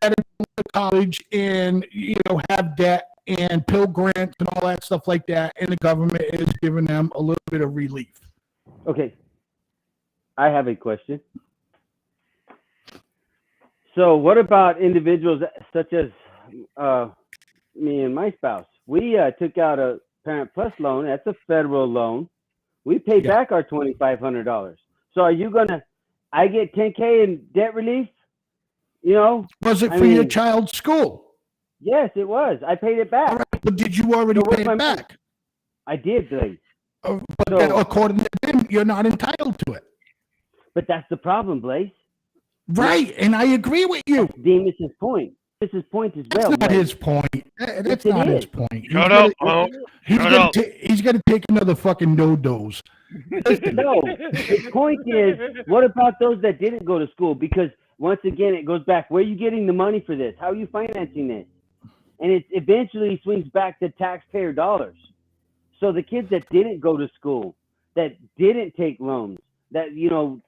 that are going to college and have debt and Pell Grants and all that stuff like that, and the government is giving them a little bit of relief. Okay. I have a question. So what about individuals such as me and my spouse? We took out a Parent Plus loan. That's a federal loan. We paid Yeah. back our $2,500. So are you I get $10K in debt relief? Was it I for your mean- child's school? Yes, it was. I paid it back. All right, but did you already So where's pay my it money? back? I did, Blaze. But So- according to them, you're not entitled to it. But that's the problem, Blaze. Right, and I agree with you. Demus's point. This is point as That's well. not Blaze. his point. That's Yes, it not his is. point. Shut up, gonna- Mo. He's Shut gonna up. he's gonna take another fucking no-dose. No, the point is, what about those that didn't go to school? Because once again, it goes back. Where are you getting the money for this? How are you financing this? And it eventually swings back to taxpayer dollars. So the kids that didn't go to school, that didn't take loans, that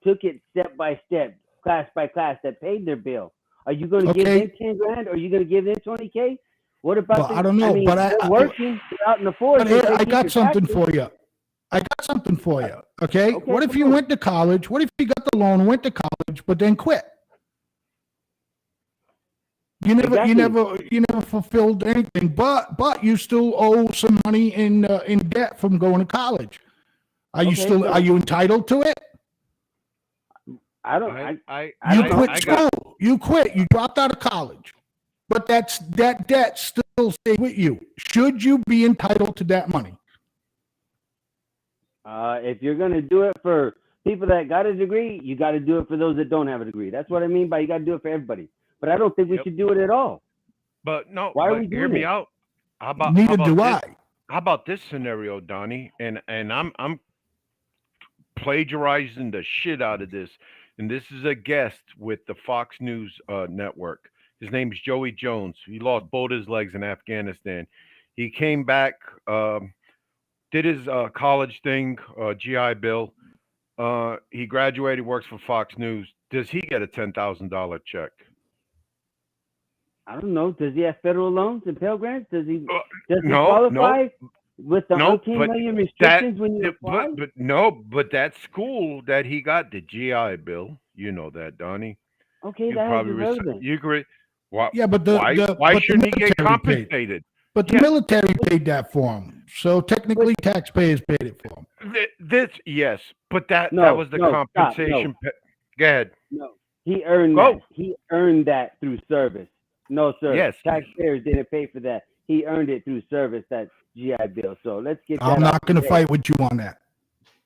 took it step by step, class by class, that paid their bill. Are you going to give Okay. them 10 grand? Or are you going to give them 20K? What about? Well, I don't know, but they're I- working they're out in the forest. But here, they I keep got your something taxes. for you. I got something for you. Okay. Okay, What if come you on. went to college? What if you got the loan, went to college, but then quit? You never fulfilled anything, but you still owe some money in debt from going to college. Are you Okay, still so- are you entitled to it? I don't. I You I- quit I school. got, You quit. You dropped out of college, but that debt still stays with you. Should you be entitled to that money? If you're going to do it for people that got a degree, you got to do it for those that don't have a degree. That's what I mean by you got to do it for everybody. But I don't think we Yep. should do it at all. but no. Why are but we hear doing me it? out. How about Neither how do about I. this? How about this scenario, Donnie? And I'm plagiarizing the shit out of this. And this is a guest with the Fox News network. His name's Joey Jones. He lost both his legs in Afghanistan. He came back, did his college thing, GI Bill. He graduated, works for Fox News. Does he get a $10,000 check? I don't know. Does he have federal loans and Pell Grants? Does he no, qualify with the no, 18 but million restrictions when you Yeah, apply? but that school that he got the GI Bill, you know that, Donnie. Okay, You that has probably irrelevant. you agree. Why? Yeah, but why but the shouldn't he get military paid. compensated? But the Yeah. military paid that for him. So technically, taxpayers paid it for him. This yes, but that No, was the no, stop, compensation. Go ahead. No, he earned Go. that. He earned that through service. No, sir. Yes. Taxpayers didn't pay for that. He earned it through service. That GI Bill. So let's get. I'm that not out going to there. fight with you on that.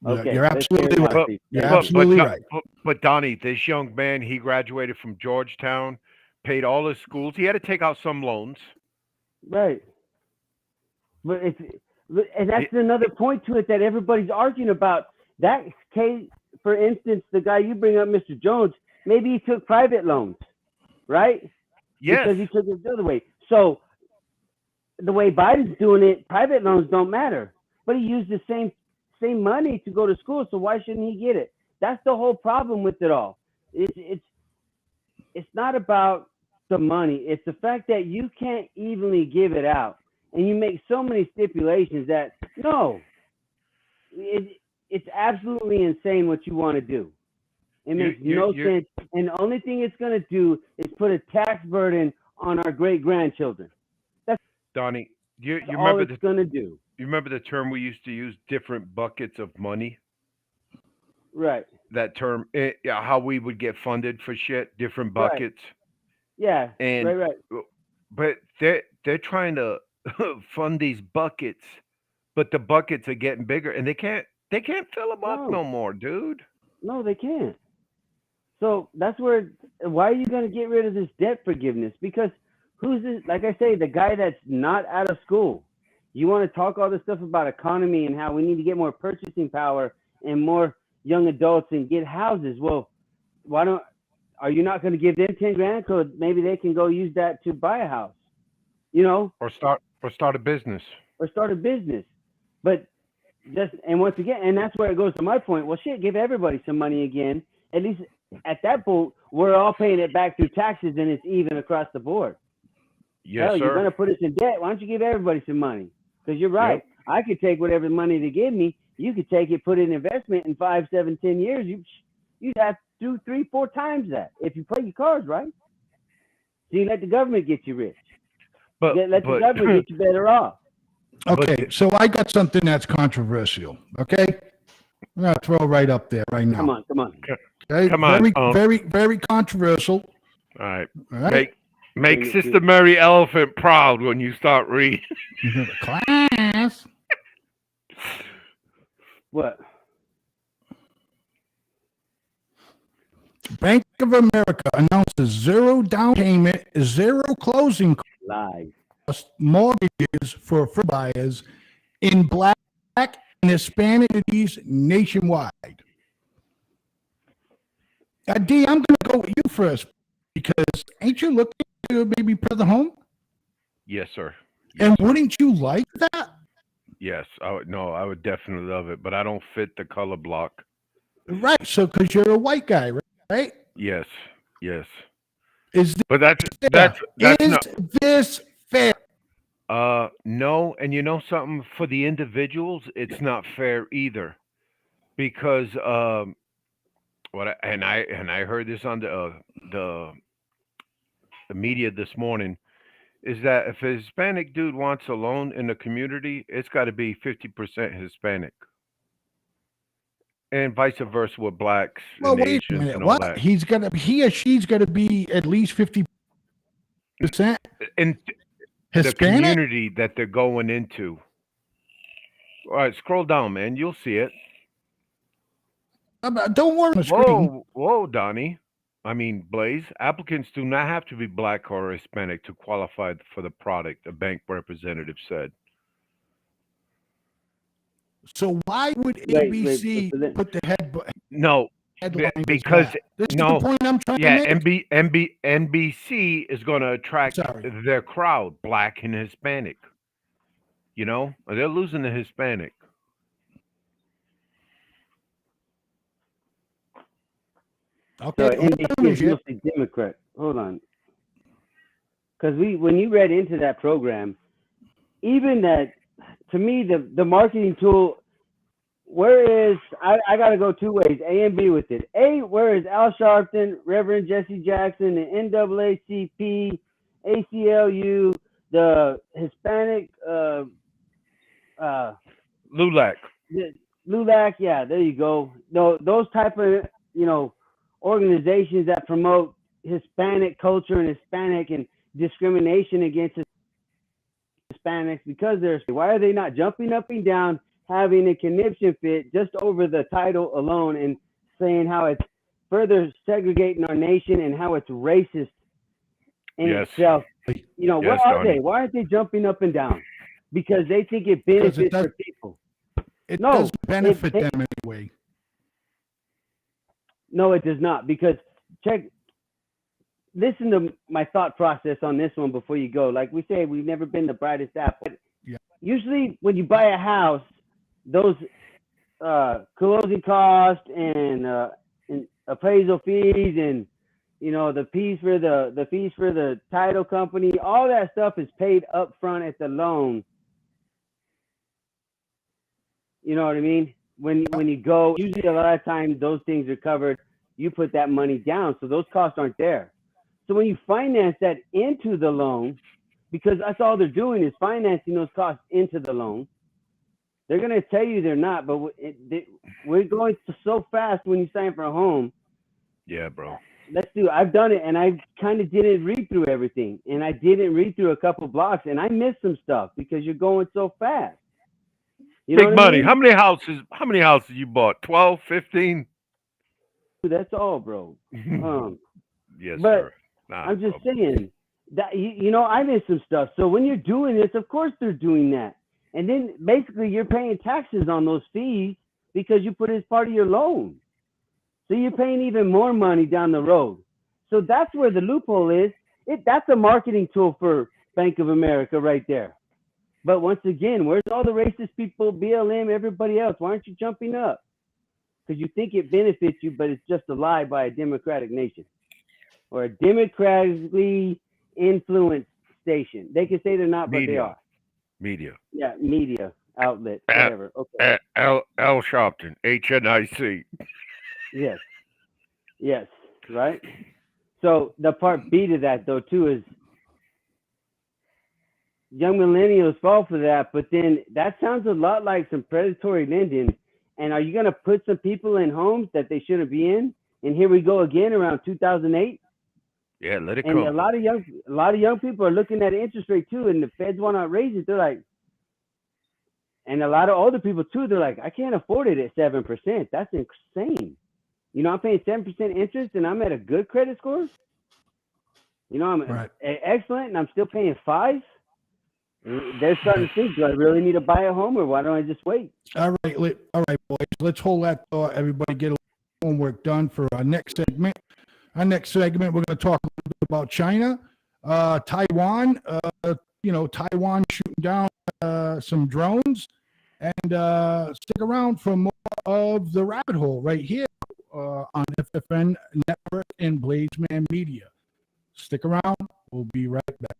Okay, You're let's clear absolutely it right. out, please. You're Yeah. absolutely Don- right. But Donnie, this young man, he graduated from Georgetown, paid all his schools. He had to take out some loans. Right. But and that's another point to it that everybody's arguing about. That case, for instance, the guy you bring up, Mr. Jones, maybe he took private loans, right? Yes. Because he took it the other way. So the way Biden's doing it, private loans don't matter. But he used the same money to go to school, so why shouldn't he get it? That's the whole problem with it all. It's not about the money. It's the fact that you can't evenly give it out, and you make so many stipulations that no, it's absolutely insane what you want to do. It makes no sense, and the only thing it's going to do is put a tax burden on our great grandchildren. Donnie, you That's all remember it's going to do. you remember the term we used to use, different buckets of money? Right. That term, yeah, how we would get funded for shit, different Right. buckets. Yeah. And right. but they're trying to fund these buckets, but the buckets are getting bigger, and they can't fill them up no more, dude. No, they can't. So that's where. Why are you going to get rid of this debt forgiveness? Because who's this? Like I say, the guy that's not out of school. You want to talk all this stuff about economy and how we need to get more purchasing power and more young adults and get houses. Well, are you not going to give them 10 grand so maybe they can go use that to buy a house, Or start a business. or start a business? But and once again, and that's where it goes to my point. Well, shit, give everybody some money again. At least at that point, we're all paying it back through taxes and it's even across the board. Yes, Hell, sir. you're going to put us in debt. Why don't you give everybody some money? Because you're right. Yep. I could take whatever money they give me. You could take it, put it in investment in 5, 7, 10 years. You'd have 2, 3, 4 times that if you play your cards right. So you let the government get you rich. But Let the government get you better off. Okay, so I got something that's controversial. Okay, I'm gonna throw right up there right now. Come on. Okay? Come on, Very controversial. all right. All right, Make Sister Mary Elephant proud when you start reading. class. What? Bank of America announces zero down payment, zero closing Lies. cost mortgages for first buyers in Black and Hispanic communities nationwide. D, I'm going to go with you first because ain't you looking to maybe put the home? Yes, sir. And wouldn't you like that? Yes, I would definitely love it, but I don't fit the color block. Right. So, because you're a white guy, right? Yes. Is this But that's is not. this fair? No, and you know something, for the individuals, it's not fair either, because I heard this on the media this morning, is that if a Hispanic dude wants a loan in the community, it's got to be 50% Hispanic, and vice versa with blacks Well, and wait a Asians minute. and all What? that. He or she's got to be at least 50% And the Hispanic. community that they're going into. All right, scroll down, man. You'll see it. Don't worry on the screen. Whoa, Donnie. I mean, Blaze. Applicants do not have to be black or Hispanic to qualify for the product, a bank representative said. So why would Wait, ABC so then- put the No, headline as because that? This is no, the point I'm trying yeah, to make. NBC is going to attract Sorry. their crowd, black and Hispanic. You know, they're losing the Hispanic. Okay. So NBC is mostly Democrat. Hold on. Because when you read into that program, even that, to me, the marketing tool, where is, I got to go 2 ways, A and B with it. A, where is Al Sharpton, Reverend Jesse Jackson, the NAACP, ACLU, the Hispanic, LULAC. LULAC, yeah, there you go. No, those type of, organizations that promote Hispanic culture and Hispanic and discrimination against Hispanics because why are they not jumping up and down, having a conniption fit just over the title alone and saying how it's further segregating our nation and how it's racist in Yes. itself? Where Yes, are Donnie. they? Why aren't they jumping up and down? Because they think it benefits does- for people. It No, doesn't benefit it- them anyway. No, it does not, because listen to my thought process on this one before you go. Like we say, we've never been the brightest apple. Yeah. Usually when you buy a house, those closing costs and appraisal fees and you know, the fees for the title company, all that stuff is paid up front at the loan. You know what I mean? When you go, usually a lot of times those things are covered. You put that money down, so those costs aren't there. So when you finance that into the loan, because that's all they're doing is financing those costs into the loan. They're going to tell you they're not, but we're going so fast when you sign for a home. Yeah, bro. I've done it, and I kind of didn't read through everything, and I didn't read through a couple blocks, and I missed some stuff because you're going so fast. You know Big what I money. mean? How many houses you bought? 12, 15? That's all, bro. Yes, but sir. Nah, I'm just bro. saying that, you know, I missed some stuff. So when you're doing this, of course they're doing that. And then basically you're paying taxes on those fees because you put it as part of your loan. So you're paying even more money down the road. So that's where the loophole is. That's a marketing tool for Bank of America right there. But once again, where's all the racist people, BLM, everybody else? Why aren't you jumping up? Because you think it benefits you, but it's just a lie by a democratic nation or a democratically influenced station. They can say they're not, but they Media. are. Media. Yeah, media outlet, whatever. Okay. L Sharpton, HNIC. Yes, right? So the part B to that, though, too, is young millennials fall for that, but then that sounds a lot like some predatory lending. And are you going to put some people in homes that they shouldn't be in? And here we go again around 2008. Yeah, let it And come. a lot of young people are looking at interest rate too, and the feds want to raise it. They're like, and a lot of older people too. They're like, I can't afford it at 7%. That's insane. You know, I'm paying 7% interest, and I'm at a good credit score. You know, I'm Right. excellent, and I'm still paying 5. They're starting to think, do I really need to buy a home, or why don't I just wait? All right, boys. Let's hold that thought. Everybody get a little homework done for our next segment. Our next segment, we're going to talk a little bit about China, Taiwan. Taiwan shooting down some drones, and stick around for more of the rabbit hole right here on FFN Network and Blazeman Media. Stick around. We'll be right back.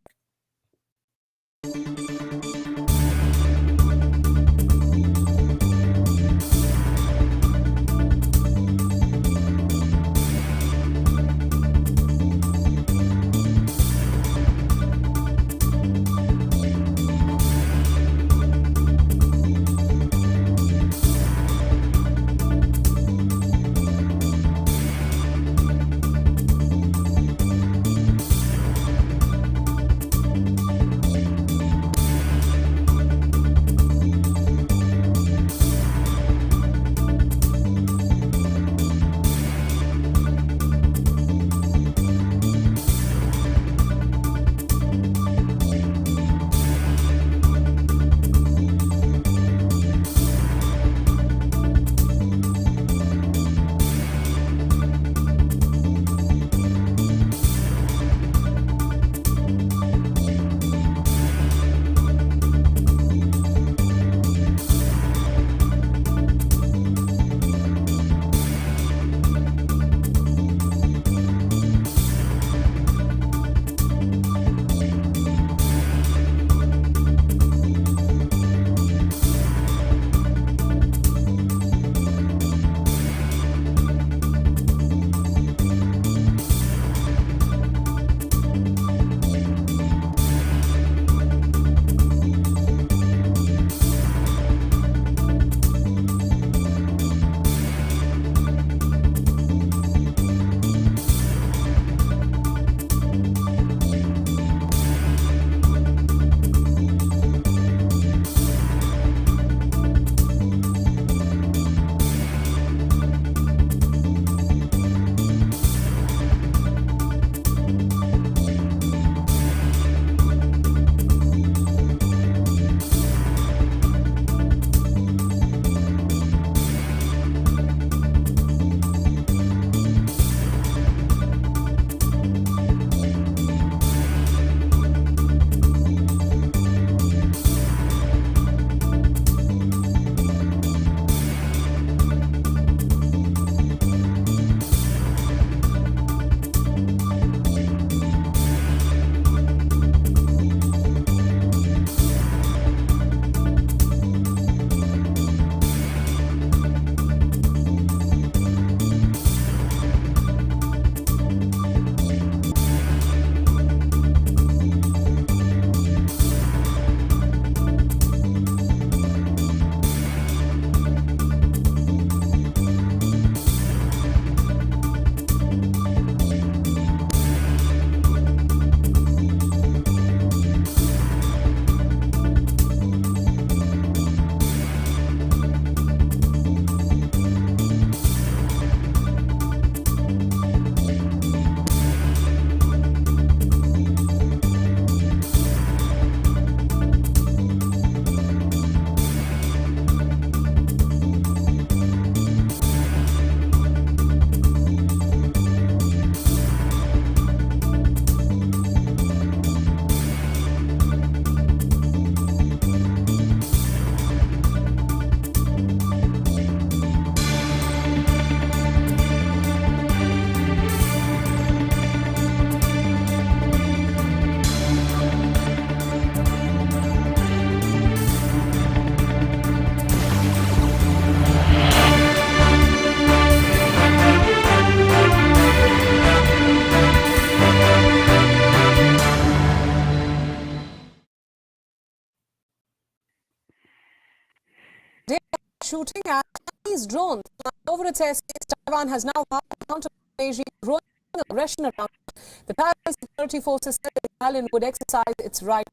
shooting as Chinese drones fly over its airspace. Taiwan has now vowed to counter Beijing growing aggression around it. The Taiwan security forces said the island would exercise its right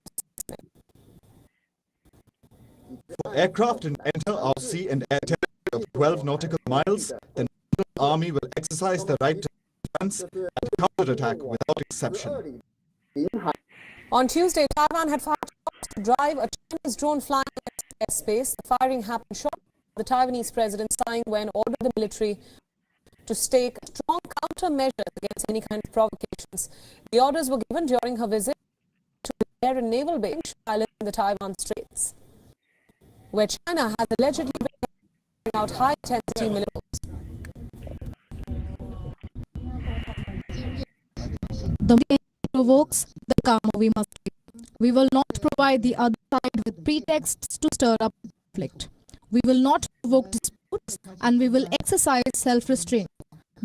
to For aircraft and enter our sea and air territory of 12 nautical miles, the National Army will exercise the right to defense and counterattack without exception. On Tuesday, Taiwan had fired shots to drive a Chinese drone flying in its airspace. The firing happened shortly after the Taiwanese president Tsai Ing-wen ordered the military to take strong countermeasures against any kind of provocations. The orders were given during her visit to the air and naval base island in the Taiwan Straits, where China has allegedly been carrying out high-intensity maneuvers. The way provokes, the calmer we must be. We will not provide the other side with pretexts to stir up conflict. We will not provoke disputes and we will exercise self-restraint.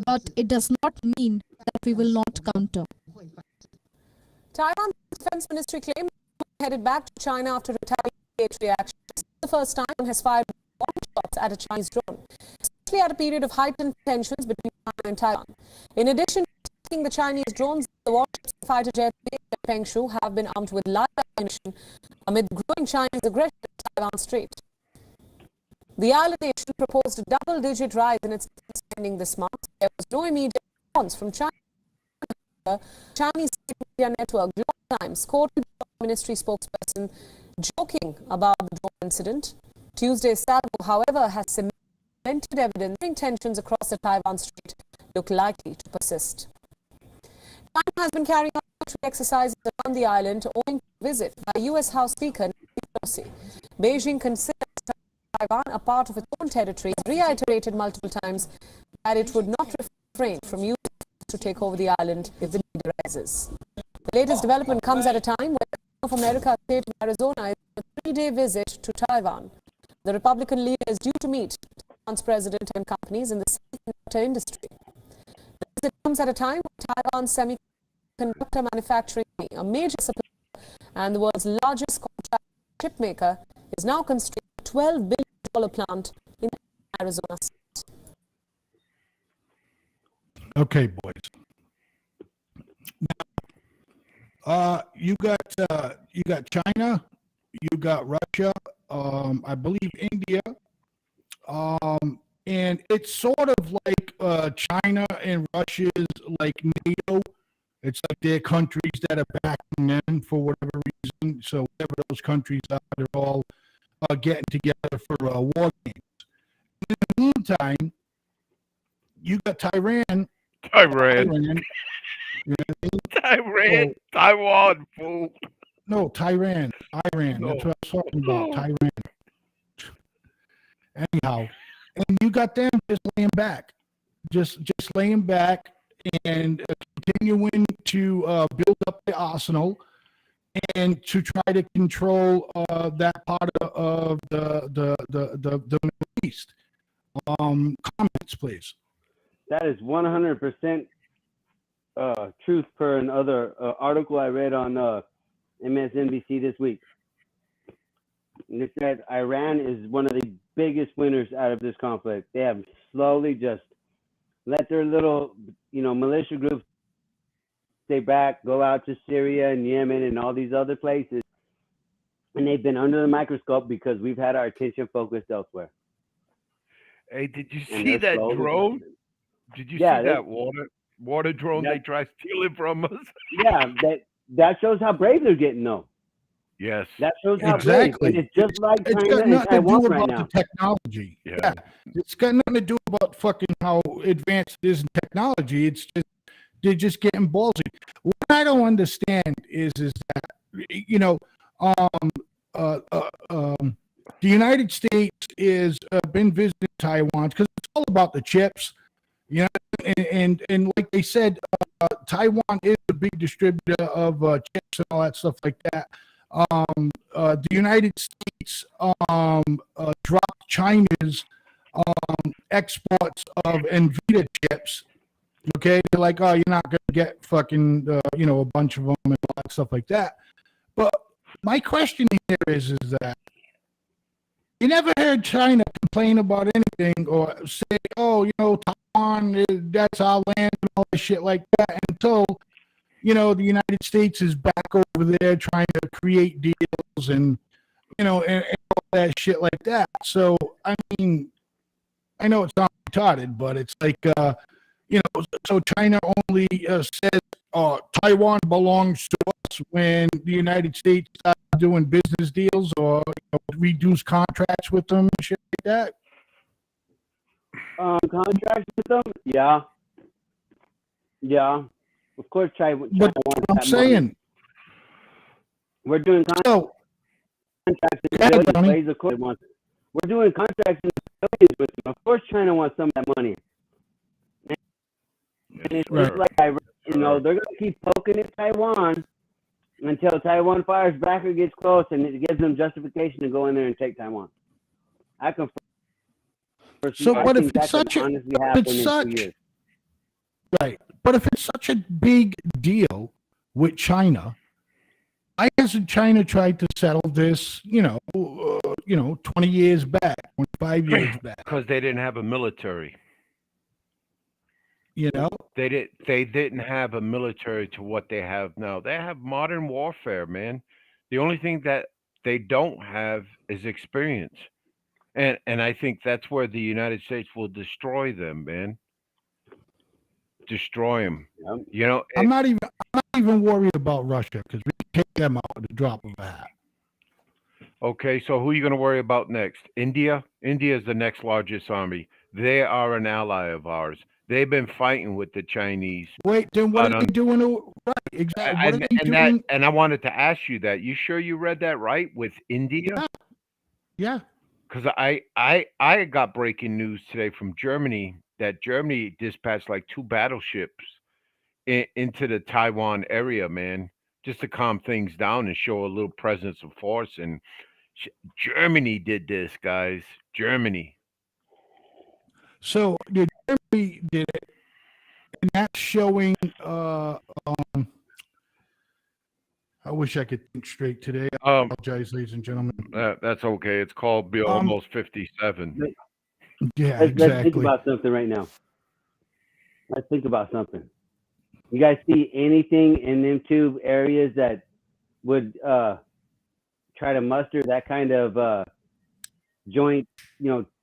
But it does not mean that we will not counter. Taiwan's defense ministry claimed headed back to China after retaliatory action. This is the first time it has fired warning shots at a Chinese drone, especially at a period of heightened tensions between China and Taiwan. In addition to attacking the Chinese drones, the warships and fighter jets at Pengshu have been armed with live ammunition amid growing Chinese aggression in Taiwan Strait. The island nation proposed a double-digit rise in its spending this month. There was no immediate response from China. Chinese media network Global Times quoted the ministry spokesperson joking about the drone incident. Tuesday's salvo, however, has cemented evidence that tensions across the Taiwan Strait look likely to persist. China has been carrying out military exercises around the island owing to a visit by U.S. House Speaker Nancy Pelosi. Beijing considers Taiwan a part of its own territory, reiterated multiple times that it would not refrain from using to take over the island if the need arises. The latest development comes at a time when the President of America, state of Arizona, is on a 3-day visit to Taiwan. The Republican leader is due to meet Taiwan's president and companies in the semiconductor industry. The visit comes at a time when Taiwan's semiconductor manufacturing, a major supplier and the world's largest contract chip maker, is now constructing a $12 billion plant in Arizona state. Okay, boys. Now, you got China, you got Russia, I believe India, and it's sort of like China and Russia's like NATO. It's like they're countries that are backing them for whatever reason. So whatever those countries are, they're all getting together for war games. In the meantime, you got Tehran. Tehran. You know what I mean? Tehran. Taiwan, fool. No, Iran. That's what I was talking about. Tehran. Anyhow, and you got them just laying back, just laying back and continuing to build up the arsenal and to try to control that part of the Middle East. Comments, please. That is 100% truth per another article I read on MSNBC this week. And it said Iran is one of the biggest winners out of this conflict. They have slowly just let their little, militia groups stay back, go out to Syria and Yemen and all these other places. And they've been under the microscope because we've had our attention focused elsewhere. Hey, did you And see they're that slowly- drone? Did you Yeah, see they- that water drone Yeah. they tried stealing from us? Yeah, that shows how brave they're getting, though. Yes. That shows how Exactly. brave. And it's just like It's China got and nothing to Taiwan do right about now. the technology. Yeah. Yeah. It's got nothing to do about fucking how advanced it is in technology. It's just they're just getting ballsy. What I don't understand is that the United States is been visiting Taiwan because it's all about the chips, and like they said, Taiwan is a big distributor of chips and all that stuff like that. The United States dropped China's exports of NVIDIA chips. Okay, they're like, oh, you're not going to get fucking, a bunch of them and all that stuff like that. But my question here is that You never heard China complain about anything or say, "Oh, Taiwan, that's our land," and all that shit like that, until the United States is back over there trying to create deals and and all that shit like that. So I mean, I know it's not retarded, but it's like so China only says, Taiwan belongs to us when the United States starts doing business deals or reduce contracts with them and shit like that. Contracts with them? Yeah. Of course, China wants But I'm that saying, money. We're doing so contracts in Yeah, billions, Tony. Blaze, of course. We're doing contracts in billions with them. Of course, China wants some of that money. And it's Right. just like they're gonna keep poking at Taiwan until Taiwan fires back or gets close, and it gives them justification to go in there and take Taiwan. I confirm. So, I but if think it's that could such a- honestly but happen it's in such- 2 years. Right. But if it's such a big deal with China, why hasn't China tried to settle this, 20 years back, 25 years back, Because they didn't have a military. They didn't have a military to what they have now. They have modern warfare, man. The only thing that they don't have is experience. And I think that's where the United States will destroy them, man. Destroy them. Yep. I'm not even worried about Russia because we can take them out at the drop of a hat. Okay, so who are you going to worry about next? India? India is the next largest army. They are an ally of ours. They've been fighting with the Chinese. Wait, then what But, are they doing? Right, exactly. What are they doing? And I wanted to ask you that. You sure you read that right with India? Yeah. Because I got breaking news today from Germany that Germany dispatched like 2 battleships into the Taiwan area, man, just to calm things down and show a little presence of force. And Germany did this, guys. Germany. So Germany did it, and that's showing. I wish I could think straight today. I apologize, ladies and gentlemen. That's okay. It's called Bill Almost 57. Yeah, Let's think exactly. about something right now. Let's think about something. You guys see anything in them 2 areas that would try to muster that kind of joint,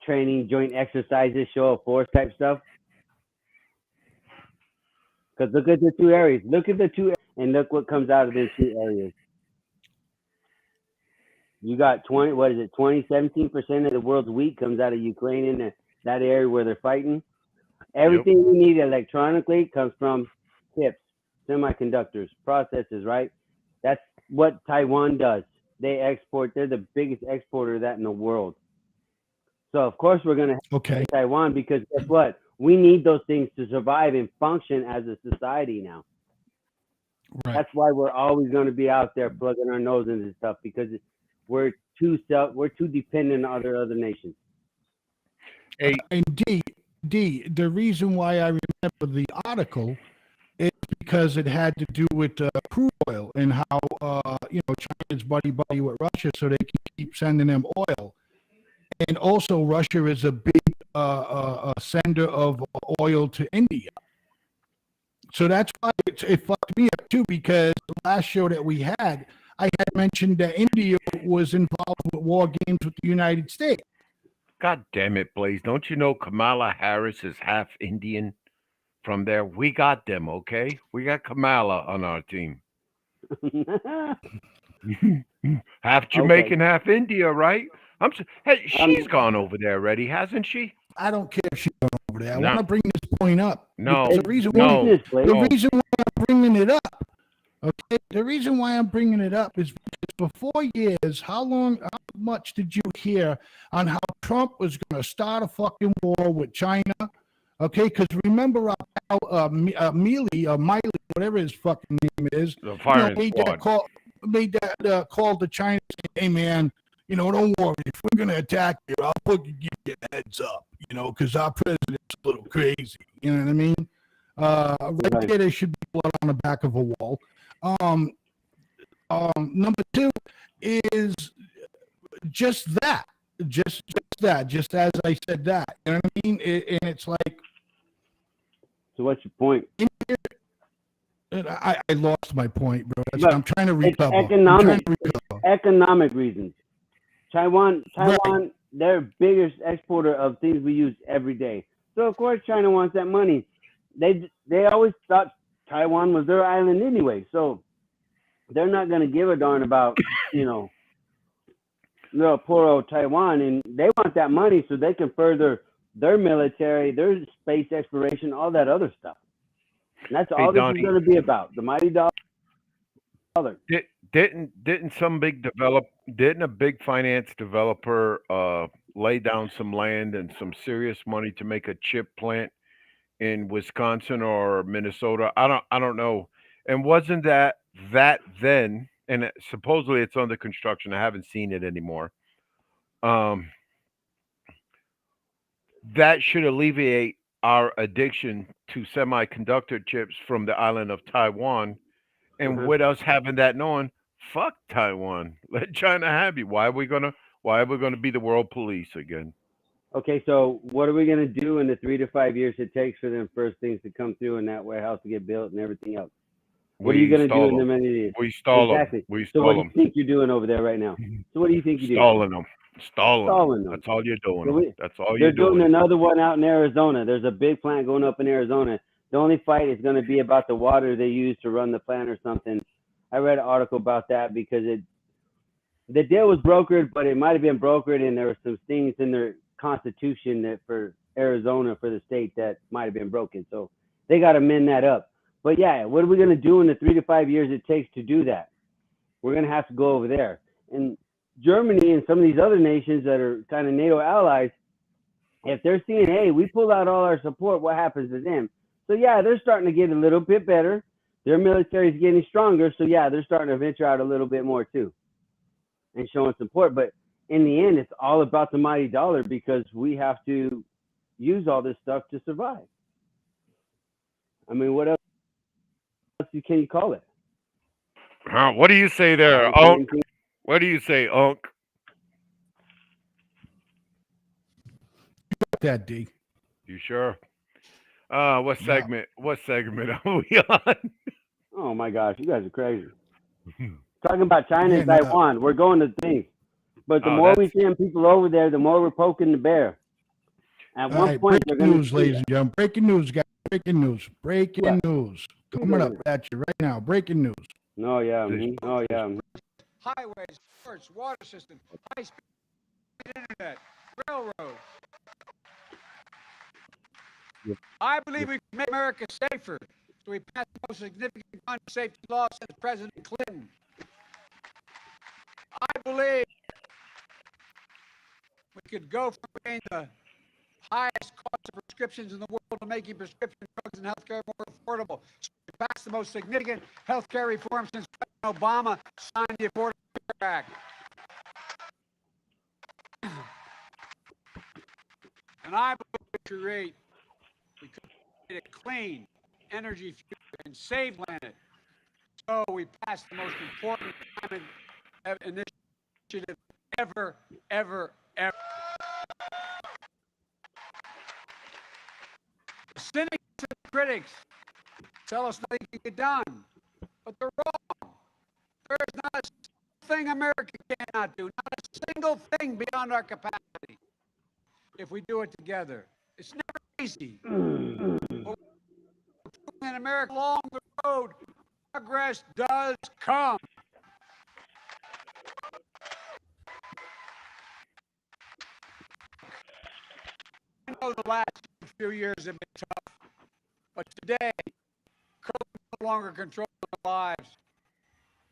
training, joint exercises, show of force type stuff? Because look at the 2 areas. Look at the 2 and look what comes out of those 2 areas. You got 17% of the world's wheat comes out of Ukraine in that area where they're fighting. Everything we need electronically comes from chips, semiconductors, processors, right? That's what Taiwan does. They're the biggest exporter of that in the world. So of course we're gonna have Taiwan because guess what? We need those things to survive and function as a society now. Right. That's why we're always going to be out there plugging our nose into stuff because we're too dependent on other nations. Hey, And D, the reason why I remember the article is because it had to do with crude oil and how China's buddy with Russia, so they can keep sending them oil. And also, Russia is a big sender of oil to India. So that's why it fucked me up too, because the last show that we had, I had mentioned that India was involved with war games with the United States. God damn it, Blaze. Don't you know Kamala Harris is half Indian from there? We got them, okay? We got Kamala on our team. Half Jamaican, half India, right? Hey, she's gone over there already, hasn't she? I don't care if she's gone over there. I No. want to bring this point up. No. The reason No. the reason why I'm bringing it up, okay? The reason why I'm bringing it up is because for 4 years, how much did you hear on how Trump was going to start a fucking war with China? Okay, because remember our pal Miley, whatever his fucking name is, The firing made squad. that call to China, saying, "Hey man, don't worry. If we're gonna attack you, I'll give you a heads up, because our president's a little crazy." You know what I mean? Right there, there should be blood on the back of a wall. Number 2 is just that. just as I said that. You know what I mean? And it's like, So what's your point? I lost my point, bro. Look, I'm trying to It's recover. I'm economic. trying to It's recover. economic reasons. Taiwan, Right. they're biggest exporter of things we use every day. So of course China wants that money. They always thought Taiwan was their island anyway. So they're not going to give a darn about, little poor old Taiwan, and they want that money so they can further their military, their space exploration, all that other stuff. And that's all this Donnie. is going to be about. The mighty dollar. Didn't a big finance developer lay down some land and some serious money to make a chip plant in Wisconsin or Minnesota? I don't know. And wasn't that then? And supposedly it's under construction. I haven't seen it anymore. That should alleviate our addiction to semiconductor chips from the island of Taiwan. And with us having that known, fuck Taiwan. Let China have you. Why are we gonna be the world police again? Okay, so what are we going to do in the 3 to 5 years it takes for them first things to come through and that warehouse to get built and everything else? What are you going to do in the many years? We stall Exactly. them. We So what stall do them. you think you're doing over there right now? So what do you think you're doing? Stalling them. Stalling Stalling them. them. That's all you're doing. So we- That's all They're you're doing doing. another one out in Arizona. There's a big plant going up in Arizona. The only fight is going to be about the water they use to run the plant or something. I read an article about that because the deal was brokered, but it might have been brokered, and there were some things in their constitution that for Arizona, for the state, that might have been broken. So they got to mend that up. But yeah, what are we going to do in the 3 to 5 years it takes to do that? We're going to have to go over there. And Germany and some of these other nations that are kind of NATO allies, if they're seeing, hey, we pull out all our support, what happens to them? So yeah, they're starting to get a little bit better. Their military is getting stronger. So yeah, they're starting to venture out a little bit more too and showing support. But in the end, it's all about the mighty dollar because we have to use all this stuff to survive. I mean, what else can you call it? What do you say there, Unk? What do you say, Unk? That D. You sure? What segment? What segment are we on? Oh my gosh, you guys are crazy. Talking about China and Yeah, no. Taiwan, we're going to things. But the Oh, more we send people over there, the more we're poking the bear. At All one right, point, they're breaking going news, to ladies and gentlemen. Breaking news, guys. Breaking news. Breaking Yeah. news. Coming up at you right now. Breaking news. Oh yeah, oh yeah. Highways, ports, water system, high-speed internet, railroads. I believe we can make America safer. So we passed the most significant gun safety law since President Clinton. I believe we could go from being the highest cost of prescriptions in the world to making prescription drugs and healthcare more affordable. So we passed the most significant healthcare reform since President Obama signed the Affordable Care Act. And I believe we could create a clean energy future and save planet. So we passed the most important climate initiative ever. The cynics and the critics tell us nothing can get done, but they're wrong. There is not a single thing America cannot do, not a single thing beyond our capacity. If we do it together, it's never easy. In America, along the road, progress does come. I know the last few years have been tough, but today, COVID no longer controls our lives.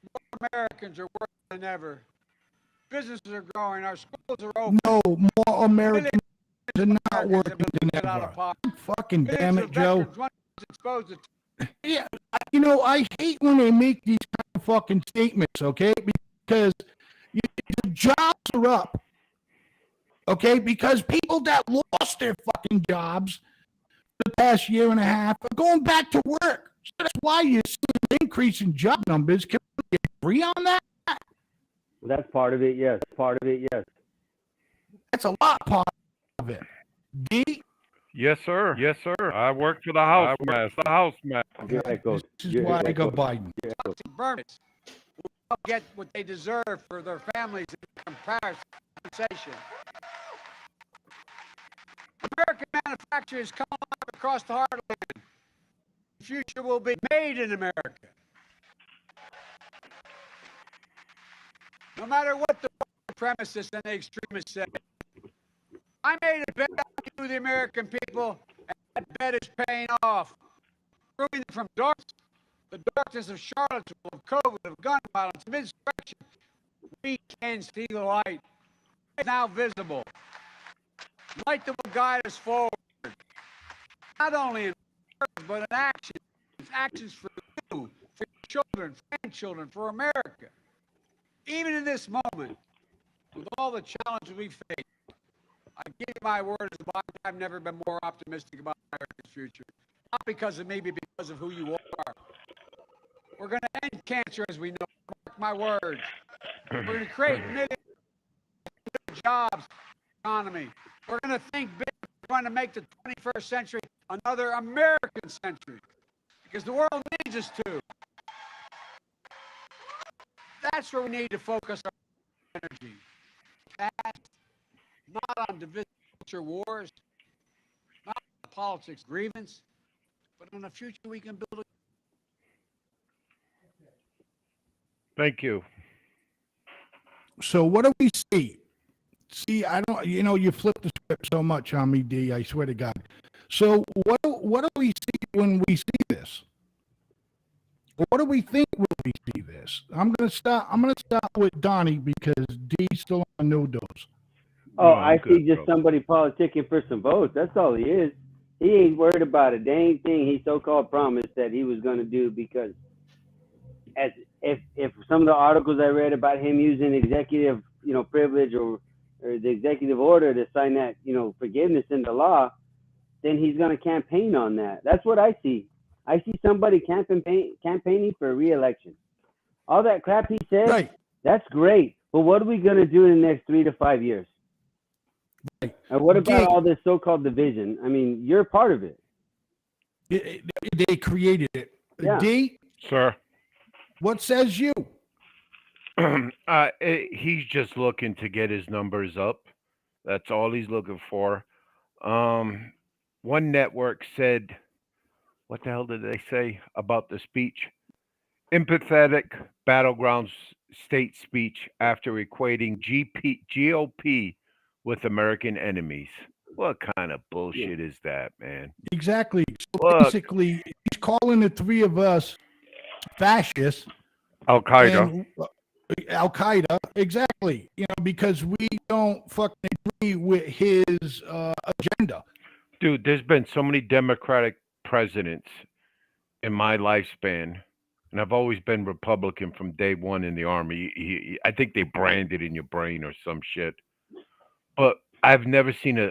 More Americans are working than ever. Businesses are growing. Our schools are open. No, more Americans are not Americans have working been than lifted out of ever. poverty. Fucking damn Millions it, of Joe. veterans once exposed to Yeah, you know, I hate when they make these kind of fucking statements, okay? Because the jobs are up, okay? Because people that lost their fucking jobs the past year and a half are going back to work. So that's why you see an increase in job numbers. Can we agree on that? That's part of it, yes. Part of it, yes. That's a lot part of it. D, Yes, sir. Yes, sir. I work for the House. The House man. You're echoed. this is You're why I got echoed. Biden. Toxic Burmans will not get what they deserve for their families in compensation. American manufacturers come alive across the heartland. The future will be made in America. No matter what the supremacists and the extremists say. I made a bet on you, the American people, and that bet is paying off. Proving that from the darkness of Charlottesville, of COVID, of gun violence, of insurrection, we can see the light. It's now visible. Light that will guide us forward. Not only in words, but in actions. Actions for you, for your children, grandchildren, for America. Even in this moment, with all the challenges we face, I give you my word as a Biden, I've never been more optimistic about America's future. Not because of me, but because of who you are. We're going to end cancer as we know. Mark my words. We're going to create millions of jobs, economy. We're going to think big. We're going to make the 21st century another American century. Because the world needs us to. That's where we need to focus our energy. Past, not on division, culture wars, not on politics, grievance, but on a future we can build. Thank you. So what do we see? See, I don't, you flip the script so much on me, D, I swear to God. So what do we see when we see this? What do we think when we see this? I'm gonna start with Donnie because D's still on no dose. Oh, No, I good, see just bro. somebody politicking for some votes. That's all he is. He ain't worried about a dang thing he so-called promised that he was going to do, because as if some of the articles I read about him using executive, privilege or the executive order to sign that, forgiveness into law, then he's going to campaign on that. That's what I see. I see somebody campaigning for re-election. All that crap he said, Right. that's great. But what are we going to do in the next 3 to 5 years? Right. And what about Gig. all this so-called division? I mean, you're part of it. They created it. Yeah. D, Sir. what says you? He's just looking to get his numbers up. That's all he's looking for. One network said, what the hell did they say about the speech? Empathetic battleground state speech after equating GOP with American enemies. What kind of bullshit is that, man? Exactly. So Look. basically, he's calling the three of us fascists. Al Qaeda. And, Al Qaeda, exactly. Because we don't fucking agree with his agenda. Dude, there's been so many Democratic presidents in my lifespan, and I've always been Republican from day one in the Army. I think they brand it in your brain or some shit. But I've never seen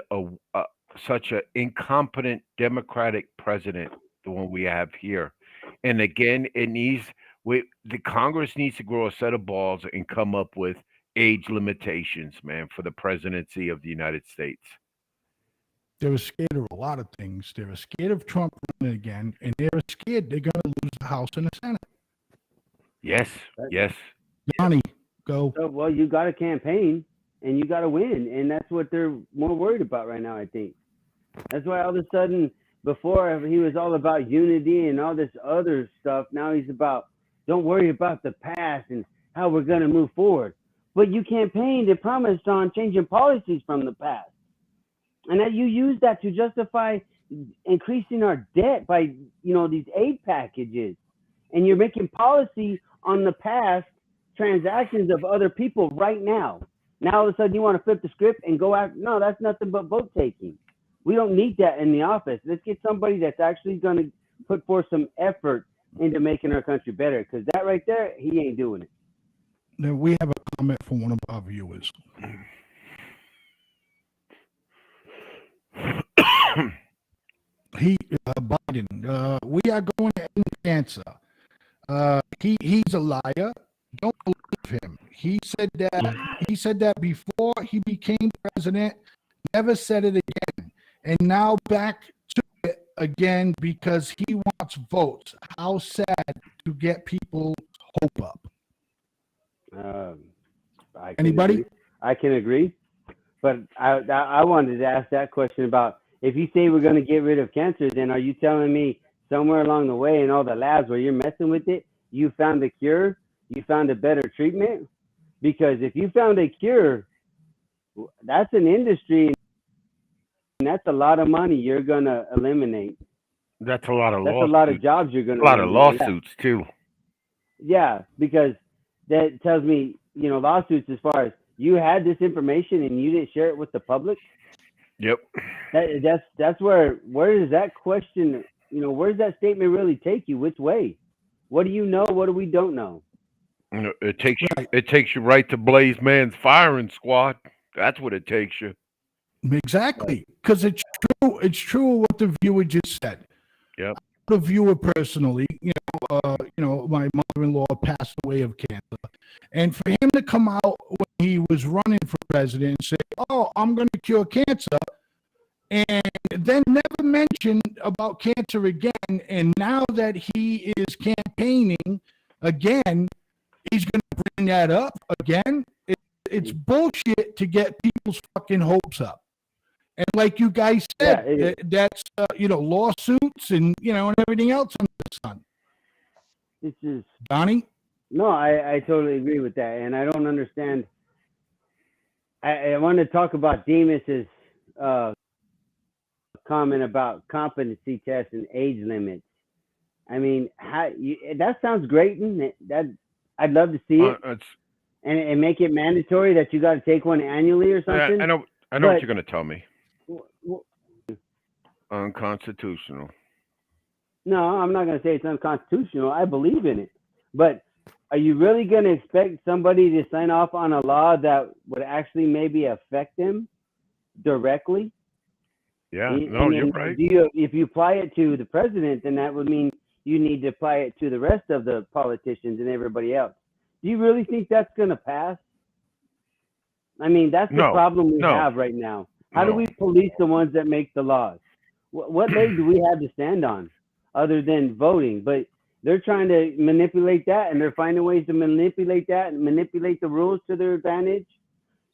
such an incompetent Democratic president, the one we have here. And again, the Congress needs to grow a set of balls and come up with age limitations, man, for the presidency of the United States. They were scared of a lot of things. They were scared of Trump running again, and they were scared they're going to lose the House and the Senate. Yes, yes. Donnie, go. So, well, you got to campaign and you got to win. And that's what they're more worried about right now, I think. That's why all of a sudden, before he was all about unity and all this other stuff, now he's about, don't worry about the past and how we're going to move forward. But you campaigned and promised on changing policies from the past. And that you use that to justify increasing our debt by, these aid packages. And you're making policy on the past transactions of other people right now. Now all of a sudden you want to flip the script and go after, no, that's nothing but vote taking. We don't need that in the office. Let's get somebody that's actually going to put forth some effort into making our country better. Because that right there, he ain't doing it. Now, we have a comment from one of our viewers. Biden, we are going to end cancer. He's a liar. Don't believe him. He said that before he became president, never said it again. And now back to it again because he wants votes. How sad to get people's hope up. Anybody? I can agree. But I wanted to ask that question about, if you say we're going to get rid of cancer, then are you telling me somewhere along the way in all the labs where you're messing with it, you found a cure? You found a better treatment? Because if you found a cure, that's an industry, and that's a lot of money you're going to eliminate. That's a lot of That's lawsuits. a lot of jobs you're going to A lot of eliminate. lawsuits too. Yeah, because that tells me, lawsuits as far as you had this information and you didn't share it with the public. Yep. That's where does that question, where does that statement really take you? Which way? What do you know? What do we don't know? It takes you right to Blaze Man's firing squad. That's what it takes you. Exactly, because it's true. It's true what the viewer just said. Yep. The viewer personally, my mother-in-law passed away of cancer, and for him to come out when he was running for president and say, "Oh, I'm going to cure cancer," and then never mention about cancer again, and now that he is campaigning again, he's going to bring that up again. It's bullshit to get people's fucking hopes up. And like you guys said, that's lawsuits and and everything else under the sun. This is Donnie. No, I totally agree with that, and I don't understand. I want to talk about Demas's comment about competency tests and age limits. I mean, that sounds great, and I'd love to see it, and make it mandatory that you got to take one annually or something. I know what you're going to tell me. Unconstitutional. No, I'm not going to say it's unconstitutional. I believe in it. But are you really going to expect somebody to sign off on a law that would actually maybe affect them directly? Yeah, you're right. If you apply it to the president, then that would mean you need to apply it to the rest of the politicians and everybody else. Do you really think that's going to pass? I mean, that's the problem we have right now. How do we police the ones that make the laws? What leg do we have to stand on other than voting? But they're trying to manipulate that, and they're finding ways to manipulate that and manipulate the rules to their advantage.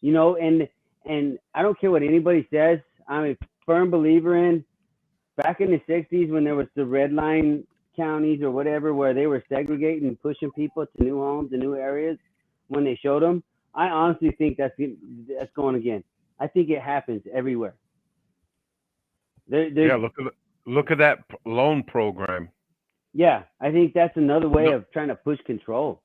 And I don't care what anybody says. I'm a firm believer in, back in the 60s when there was the red line counties or whatever, where they were segregating and pushing people to new homes and new areas when they showed them. I honestly think that's going again. I think it happens everywhere. Look at that loan program. Yeah, I think that's another way of trying to push control.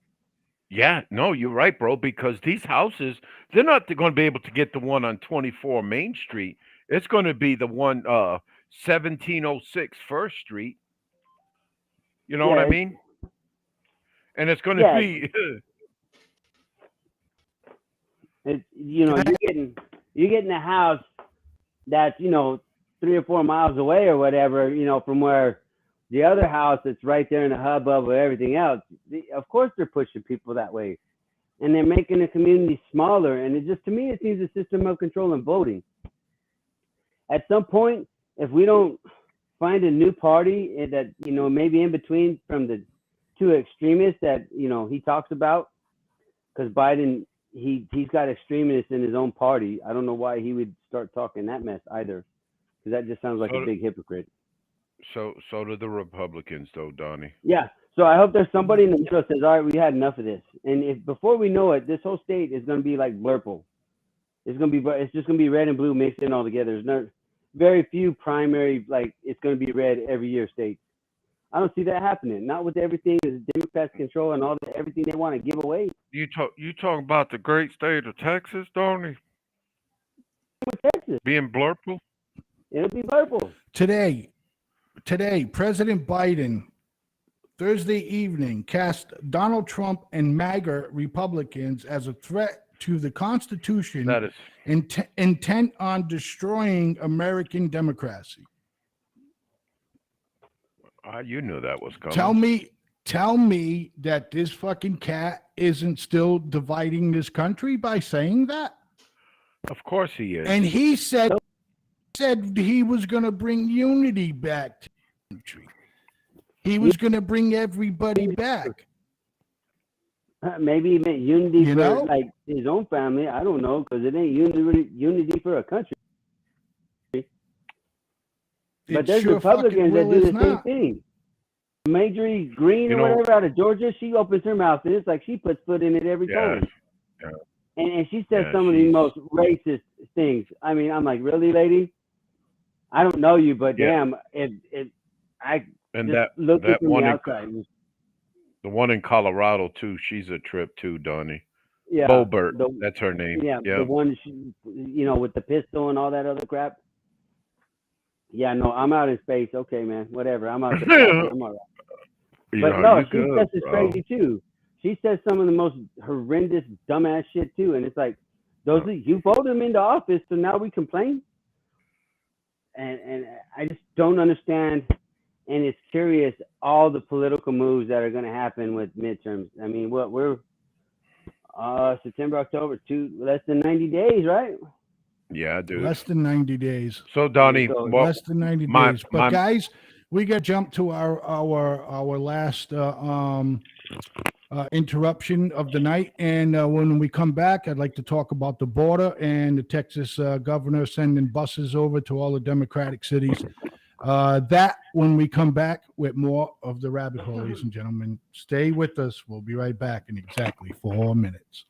Yeah, no, you're right, bro, because these houses, they're not going to be able to get the one on 24 Main Street. It's going to be the one 1706 First Street. You know what I mean? And it's going to be you're getting a house that's 3 or 4 miles away or whatever, from where the other house that's right there in the hubbub of everything else. Of course they're pushing people that way, and they're making the community smaller. And to me, it seems a system of control in voting. At some point, if we don't find a new party that, maybe in between from the two extremists that, he talks about, because Biden, he's got extremists in his own party. I don't know why he would start talking that mess either, because that just sounds like a big hypocrite. So do the Republicans, though, Donnie. Yeah. So I hope there's somebody in the middle that says, all right, we had enough of this. And if before we know it, this whole state is going to be like Blurple. It's just going to be red and blue mixed in all together. There's very few primary, it's going to be red every year states. I don't see that happening. Not with everything the Democrats control and everything they want to give away. You talking about the great state of Texas, Donnie? Texas being Blurple? It'll be Blurple. Today, President Biden, Thursday evening, cast Donald Trump and MAGA Republicans as a threat to the Constitution, that is intent on destroying American democracy. You knew that was coming. Tell me tell me that this fucking cat isn't still dividing this country by saying that. Of course he is. And he said he was going to bring unity back to the country. He was going to bring everybody back. Maybe he meant unity You for know? like his own family. I don't know, because it ain't unity for a country. But It there's sure Republicans that fucking do well the is same not. thing. Marjorie Green You or know- whatever out of Georgia, she opens her mouth and it's like she puts foot in it every Yeah, time. yeah. And she says Yeah, some of the she's- most racist things. I mean, I'm like, really, lady? I don't know you, but Yeah. damn, I And just that look that from the one in, outside. the one in Colorado too. She's a trip too, Donnie. Yeah, Bobert, the- that's her name. yeah, the one with the pistol and all that other crap. Yeah, no, I'm out in space. Okay, man, whatever. I'm out there. I'm all right. But no, she says it's crazy too. She says some of the most horrendous, dumbass shit too, and it's like, you voted him into office, so now we complain. And I just don't understand, and it's curious all the political moves that are going to happen with midterms. I mean, we're September, October, less than 90 days, right? Yeah, dude. Less than 90 days. So Donnie, So well, Less than 90 my- days. But my- guys, we got to jump to our last interruption of the night. And when we come back, I'd like to talk about the border and the Texas governor sending buses over to all the Democratic cities. That when we come back with more of the rabbit hole, ladies and gentlemen. Stay with us. We'll be right back in exactly 4 minutes.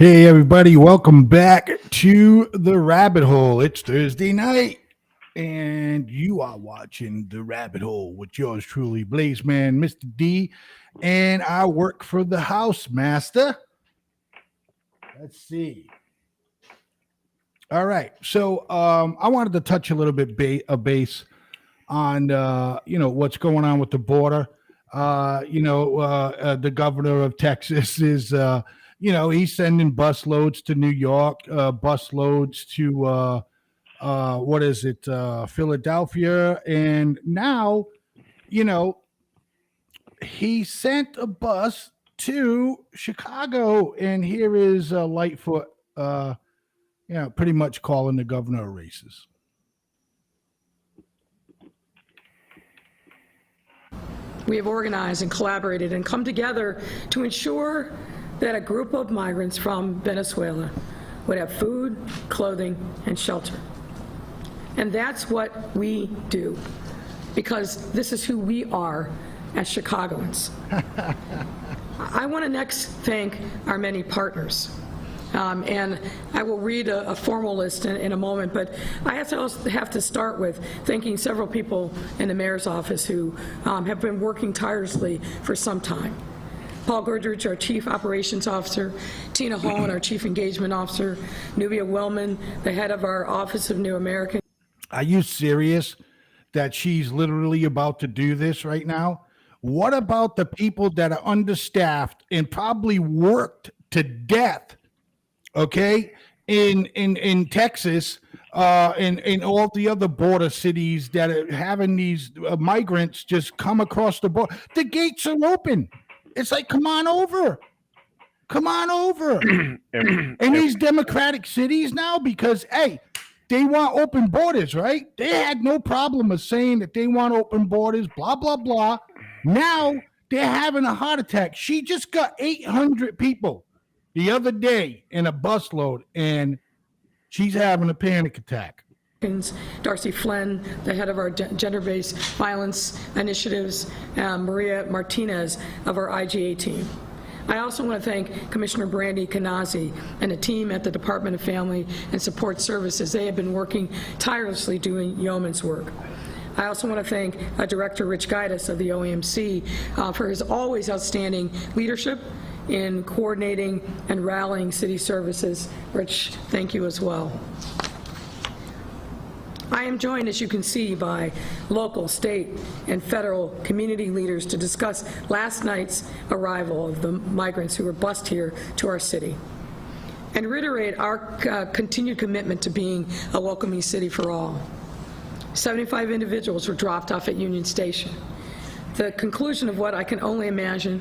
Hey, everybody, welcome back to The Rabbit Hole. It's Thursday night, and you are watching The Rabbit Hole with yours truly, Blazeman, Mr. D, and I work for the House Master. Let's see. All right, so I wanted to touch a little bit base on, what's going on with the border. The governor of Texas is... he's sending bus loads to New York, bus loads to, Philadelphia. And now, he sent a bus to Chicago. And here is Lightfoot, pretty much calling the governor a racist. We have organized and collaborated and come together to ensure that a group of migrants from Venezuela would have food, clothing, and shelter. And that's what we do, because this is who we are as Chicagoans. I want to next thank our many partners. And I will read a formal list in a moment, but I have to start with thanking several people in the mayor's office who have been working tirelessly for some time. Paul Goodrich, our Chief Operations Officer, Tina Holland, our Chief Engagement Officer, Nubia Wellman, the head of our Office of New American. Are you serious that she's literally about to do this right now? What about the people that are understaffed and probably worked to death, okay, in Texas, in all the other border cities that are having these migrants just come across the border? The gates are open. It's like, come on over. Come on over. In these democratic cities now, because, hey, they want open borders, right? They had no problem of saying that they want open borders, blah, blah, blah. Now they're having a heart attack. She just got 800 people the other day in a busload, and she's having a panic attack. Darcy Flynn, the head of our gender-based violence initiatives, Maria Martinez of our IGA team. I also want to thank Commissioner Brandy Kanazi and the team at the Department of Family and Support Services. They have been working tirelessly doing yeoman's work. I also want to thank Director Rich Gaitis of the OAMC for his always outstanding leadership in coordinating and rallying city services. Rich, thank you as well. I am joined, as you can see, by local, state, and federal community leaders to discuss last night's arrival of the migrants who were bused here to our city and reiterate our continued commitment to being a welcoming city for all. 75 individuals were dropped off at Union Station. The conclusion of what I can only imagine.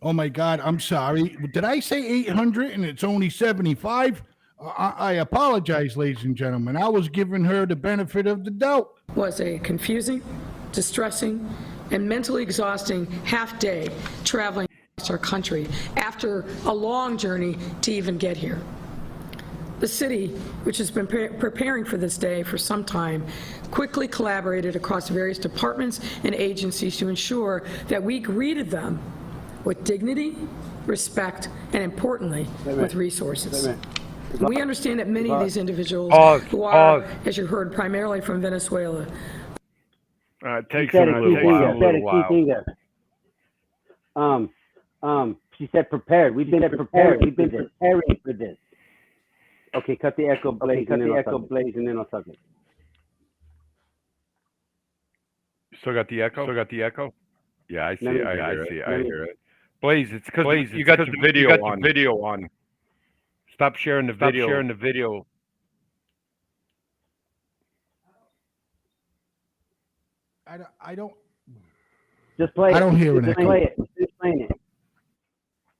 Oh my God, I'm sorry. Did I say 800 and it's only 75? I apologize, ladies and gentlemen. I was giving her the benefit of the doubt. Was a confusing, distressing, and mentally exhausting half-day traveling across our country after a long journey to even get here. The city, which has been preparing for this day for some time, quickly collaborated across various departments and agencies to ensure that we greeted them with dignity, respect, and importantly, with resources. We understand that many of these individuals who are, as you heard, primarily from Venezuela. It takes a little while. She said prepared. We've been prepared. We've been preparing for this. Okay, cut the echo, Blaze, and then I'll talk it. Still got the echo? Yeah, I see it. I hear it. Blaze, it's because you got your video on. Stop sharing the video. I don't. Just play it. I don't hear an echo. Play it. Just playing it.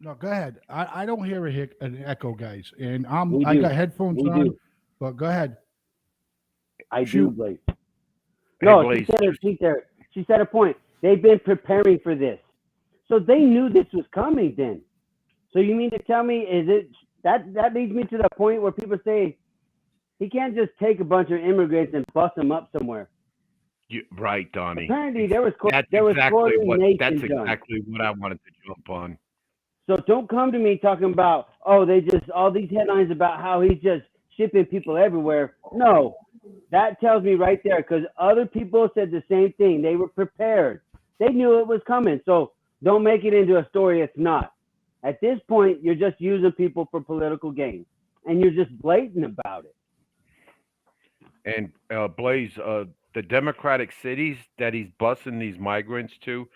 No, go ahead. I don't hear an echo, guys, and I got headphones on. But go ahead. I do, Blaze. No, Blaze. She said a point. They've been preparing for this, so they knew this was coming. Then, so you mean to tell me that leads me to the point where people say he can't just take a bunch of immigrants and bust them up somewhere. Right, Donnie. Apparently, there was exactly what coordination I done. wanted to jump on. So don't come to me talking about, oh, they just, all these headlines about how he's just shipping people everywhere. No, that tells me right there, because other people said the same thing. They were prepared. They knew it was coming. So don't make it into a story it's not. At this point, you're just using people for political gain, and you're just blatant about it. And Blaze, the Democratic cities that he's busing these migrants to,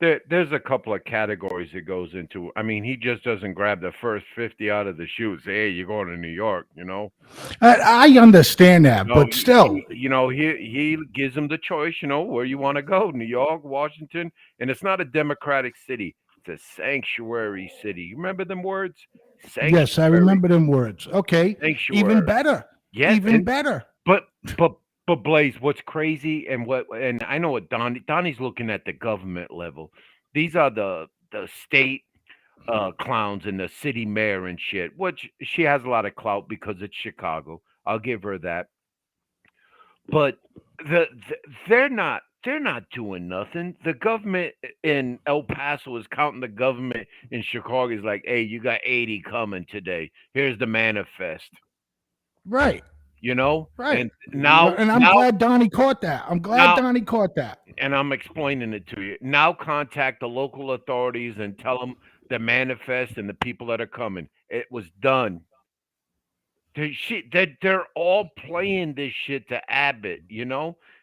there's a couple of categories it goes into. I mean, he just doesn't grab the first 50 out of the chute. Say, hey, you're going to New York, you know? I understand that, No, but still, he gives them the choice, where you want to go, New York, Washington. And it's not a Democratic city. It's a sanctuary city. You remember them words? Sanctuary. yes, I remember them words. Okay, Sanctuary. even better. Yeah, Even better. But Blaze, what's crazy and I know what Donnie's looking at the government level. These are the state clowns and the city mayor and shit, which she has a lot of clout because it's Chicago. I'll give her that. But they're not doing nothing. The government in El Paso is counting the government in Chicago is like, hey, you got 80 coming today. Here's the manifest. Right. Right. And now, and I'm glad Donnie caught that. Donnie caught that. And I'm explaining it to you. Now contact the local authorities and tell them the manifest and the people that are coming. It was done. They're all playing this shit to Abbott,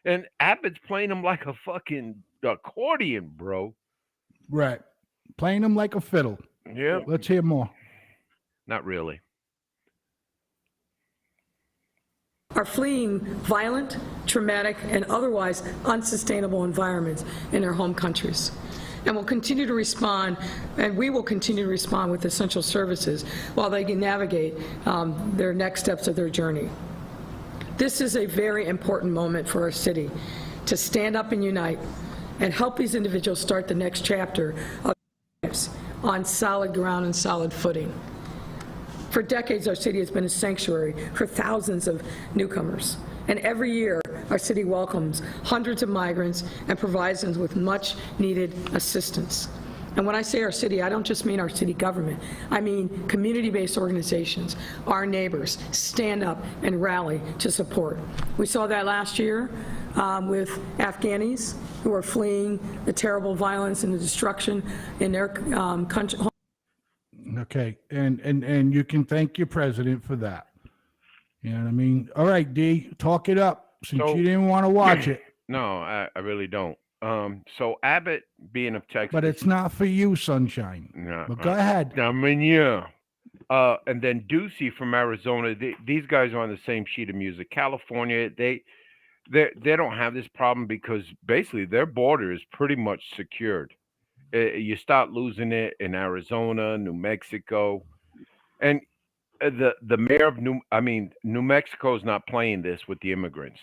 and Abbott's playing them like a fucking accordion, bro. Right. Playing them like a fiddle. Yeah. Let's hear more. Not really. Are fleeing violent, traumatic, and otherwise unsustainable environments in their home countries. And will continue to respond, and we will continue to respond with essential services while they can navigate their next steps of their journey. This is a very important moment for our city to stand up and unite and help these individuals start the next chapter of their lives on solid ground and solid footing. For decades, our city has been a sanctuary for thousands of newcomers. And every year, our city welcomes hundreds of migrants and provides them with much needed assistance. And when I say our city, I don't just mean our city government. I mean community-based organizations, our neighbors, stand up and rally to support. We saw that last year with Afghanis who are fleeing the terrible violence and the destruction in their country. Okay, and you can thank your president for that. You know what I mean? All right, D, talk it up since you didn't want to watch it. No, I really don't. So Abbott being of Texas, But it's not for you, Sunshine. No, But go ahead. I mean, yeah. And then Ducey from Arizona. These guys are on the same sheet of music. California, they don't have this problem because basically their border is pretty much secured. You start losing it in Arizona, New Mexico, and the mayor of New Mexico is not playing this with the immigrants.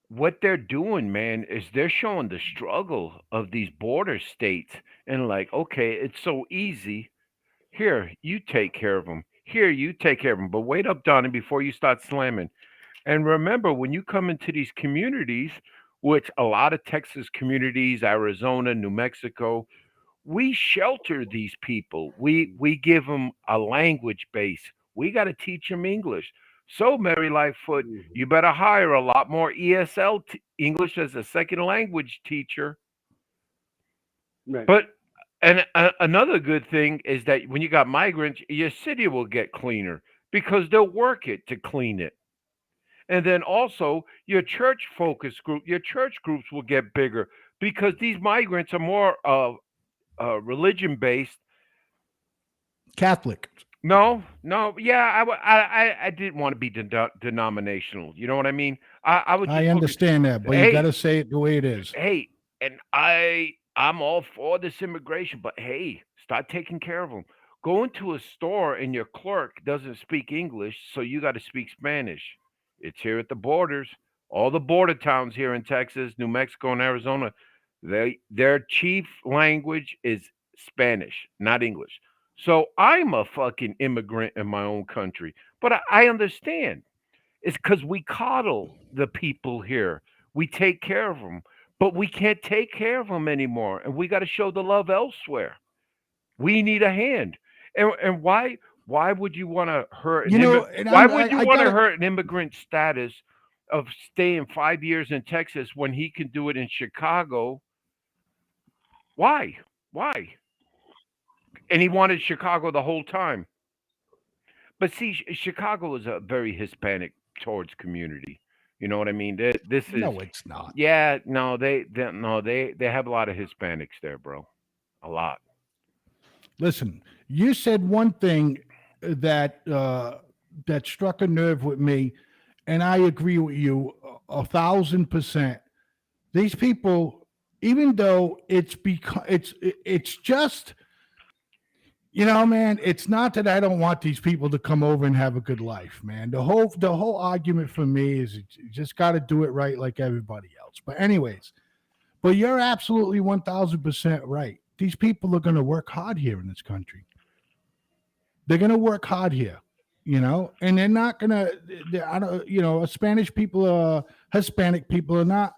What they're doing, man, is they're showing the struggle of these border states and like, okay, it's so easy. Here, you take care of them. Here, you take care of them. But wait up, Donnie, before you start slamming. And remember, when you come into these communities, which a lot of Texas communities, Arizona, New Mexico, we shelter these people. We give them a language base. We got to teach them English. So, Mary Lightfoot, you better hire a lot more ESL, English as a second language teacher. Right. But another good thing is that when you got migrants, your city will get cleaner because they'll work it to clean it. And then also your church focus group, your church groups will get bigger because these migrants are more religion based. Catholic. No, yeah, I didn't want to be denominational. You know what I mean? I would. I understand that, but you got to say it the way it is. Hey, and I'm all for this immigration, but hey, start taking care of them. Go into a store and your clerk doesn't speak English, so you got to speak Spanish. It's here at the borders. All the border towns here in Texas, New Mexico, and Arizona, their chief language is Spanish, not English. So I'm a fucking immigrant in my own country, but I understand. It's because we coddle the people here. We take care of them. but we can't take care of them anymore, and we got to show the love elsewhere. We need a hand. And why would you want to hurt You know, and why I'm, would you I want to gotta, hurt an immigrant status of staying 5 years in Texas when he can do it in Chicago? Why? Why? And he wanted Chicago the whole time. But see, Chicago is a very Hispanic towards community. You know what I mean? This is no, it's not. yeah, no, they have a lot of Hispanics there, bro. A lot. Listen, you said one thing that that struck a nerve with me, and I agree with you 1,000%. These people, even though it's just, you know, man, it's not that I don't want these people to come over and have a good life, man. The whole argument for me is you just got to do it right like everybody else. But anyways, but you're absolutely 1,000% right. These people are going to work hard here in this country. They're going to work hard here, you know, and they're not going to, I don't, you know, Spanish people, Hispanic people are not,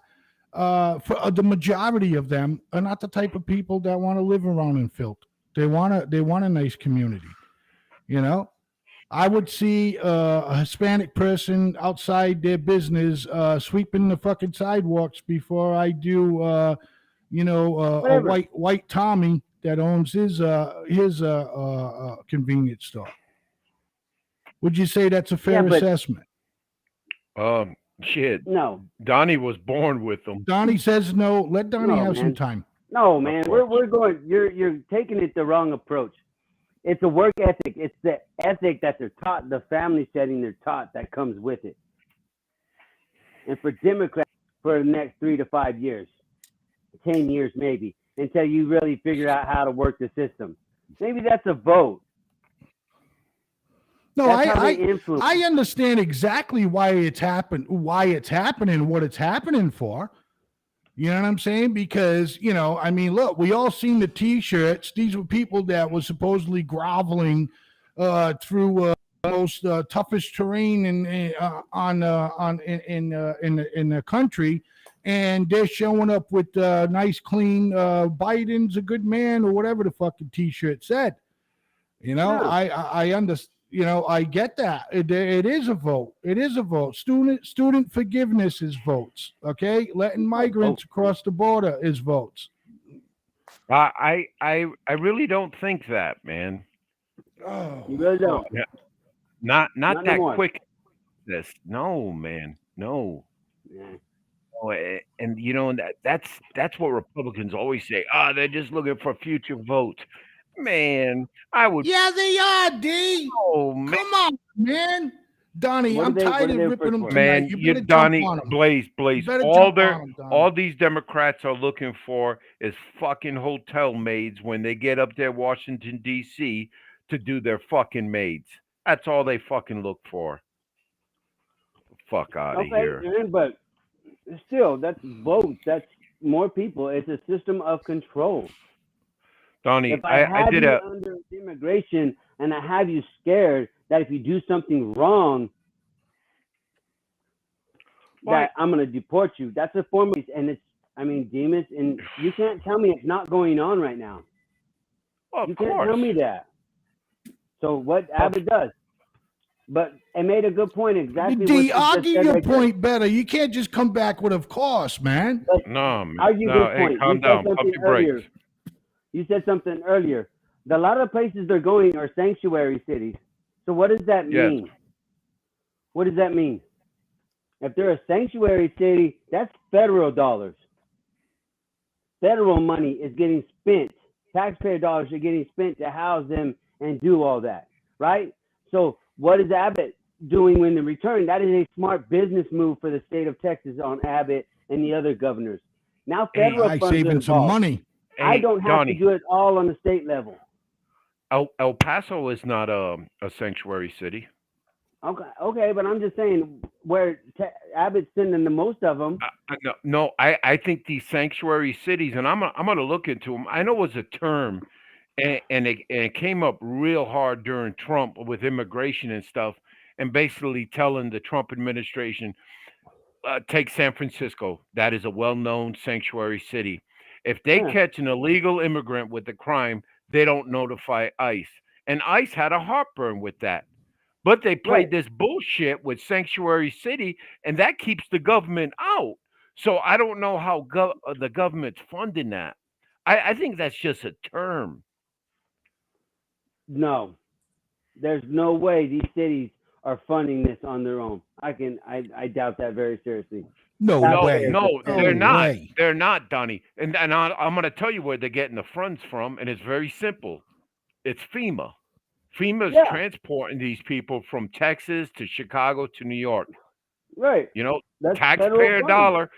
for the majority of them are not the type of people that want to live around in filth. They want a nice community, you know. I would see a Hispanic person outside their business sweeping the fucking sidewalks before I do, you know, a white Tommy that owns his convenience store. Would you say that's a fair assessment? Shit. No. Donnie was born with them. Donnie says no. Let Donnie have some time. No, man, we're going. You're taking it the wrong approach. It's a work ethic. It's the ethic that they're taught, the family setting they're taught that comes with it. And for Democrats, for the next 3 to 5 years, 10 years maybe, until you really figure out how to work the system. Maybe that's a vote. No, I understand exactly why it's happening, what it's happening for. You know what I'm saying? Because, you know, I mean, look, we all seen the T-shirts. These were people that were supposedly groveling through most toughest terrain in the country, and they're showing up with nice, clean Biden's a good man or whatever the fucking T-shirt said. You know, yeah. I understand. You know, I get that. It is a vote. It is a vote. Student forgiveness is votes. Okay, letting migrants across the border is votes. I really don't think that, man. Oh, you really don't. Not that quick. This no, man, no. Yeah. Oh, and you know that's what Republicans always say. They're just looking for future votes. Man, I would. Yeah, they are, D. Oh, man. Come on, man. Donnie, I'm tired of ripping them tonight. Man, you better Donnie, jump on them. Blaze. All these Democrats are looking for is fucking hotel maids when they get up there, Washington, D.C., to do their fucking maids. That's all they fucking look for. Fuck out of here. Man, but still, that's votes. That's more people. It's a system of control. Donnie, if I did under immigration and I have you scared that if you do something wrong, that I'm going to deport you. That's a form of, and it's, I mean, Demas, and you can't tell me it's not going on right now. Well, you can't tell me that. So what Abbott does, but it made a good point exactly. D, argue your point better. You can't just come back with, of course, man. No, man. Argue no, this point. Calm down. Pump your brakes. You said something earlier. A lot of places they're going are sanctuary cities. So what does that mean? Yes. What does that mean? If they're a sanctuary city, that's federal dollars. Federal money is getting spent. Taxpayer dollars are getting spent to house them and do all that, right? So what is Abbott doing when they return? That is a smart business move for the state of Texas on Abbott and the other governors. Now federal funds saving are involved. some money. I don't have to do it all on the state level. El Paso is not a sanctuary city. Okay, but I'm just saying where Abbott's sending the most of them. No, I think these sanctuary cities, and I'm going to look into them. I know it was a term, and it came up real hard during Trump with immigration and stuff, and basically telling the Trump administration, take San Francisco. That is a well-known sanctuary city. If they Yeah. catch an illegal immigrant with a crime, they don't notify ICE. And ICE had a heartburn with that. But they played Right. this bullshit with Sanctuary City, and that keeps the government out. So I don't know how the government's funding that. I think that's just a term. No, there's no way these cities are funding this on their own. I doubt that very seriously. No No, way. No, they're No not. way. They're not, Donnie. And I'm going to tell you where they're getting the funds from, and it's very simple. It's FEMA. FEMA's Yeah. transporting these people from Texas to Chicago to New York. Right. You know, That's taxpayer federal funds. dollar.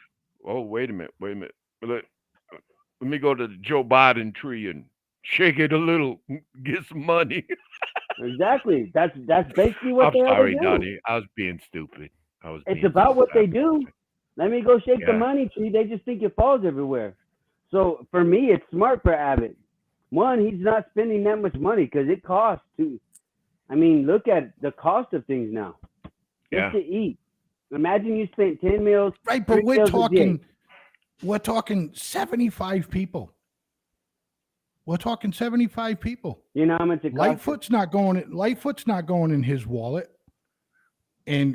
Oh, wait a minute. Let me go to the Joe Biden tree and shake it a little, get some money. Exactly. That's basically what I'm they sorry, do. Donnie. I was being stupid. It's about what they do. Let me go shake the Yeah. money tree. They just think it falls everywhere. So for me, it's smart for Abbott. One, he's not spending that much money because it costs to. I mean, look at the cost of things now. Yeah. Just to eat. Imagine you spent 10 meals. Right, but 3 we're meals a day. talking 75 people. We're talking 75 people. You know how much it costs? Lightfoot's not going in his wallet and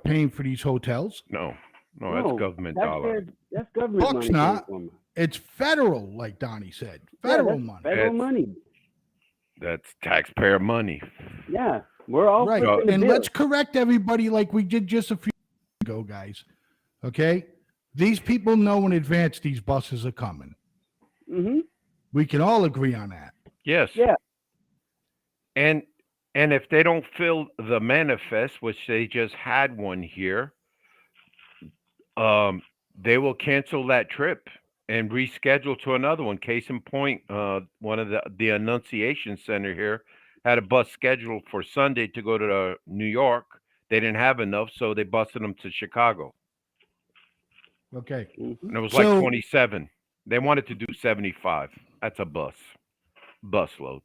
paying for these hotels. No, that's government dollar. That's government Buck's money. not. coming from them. It's federal, like Donnie said. Yeah, Federal that's money. Federal It's- money. That's taxpayer money. Yeah, we're all Right. footing the And bill. let's correct everybody like we did just a few ago, guys. Okay? These people know in advance these buses are coming. Mhm. We can all agree on that. Yes. Yeah. And if they don't fill the manifest, which they just had one here, they will cancel that trip and reschedule to another one. Case in point, one of the Annunciation Center here had a bus scheduled for Sunday to go to New York. They didn't have enough, so they busted them to Chicago. Okay. Mhm. And it was So- like 27. They wanted to do 75. That's a busload.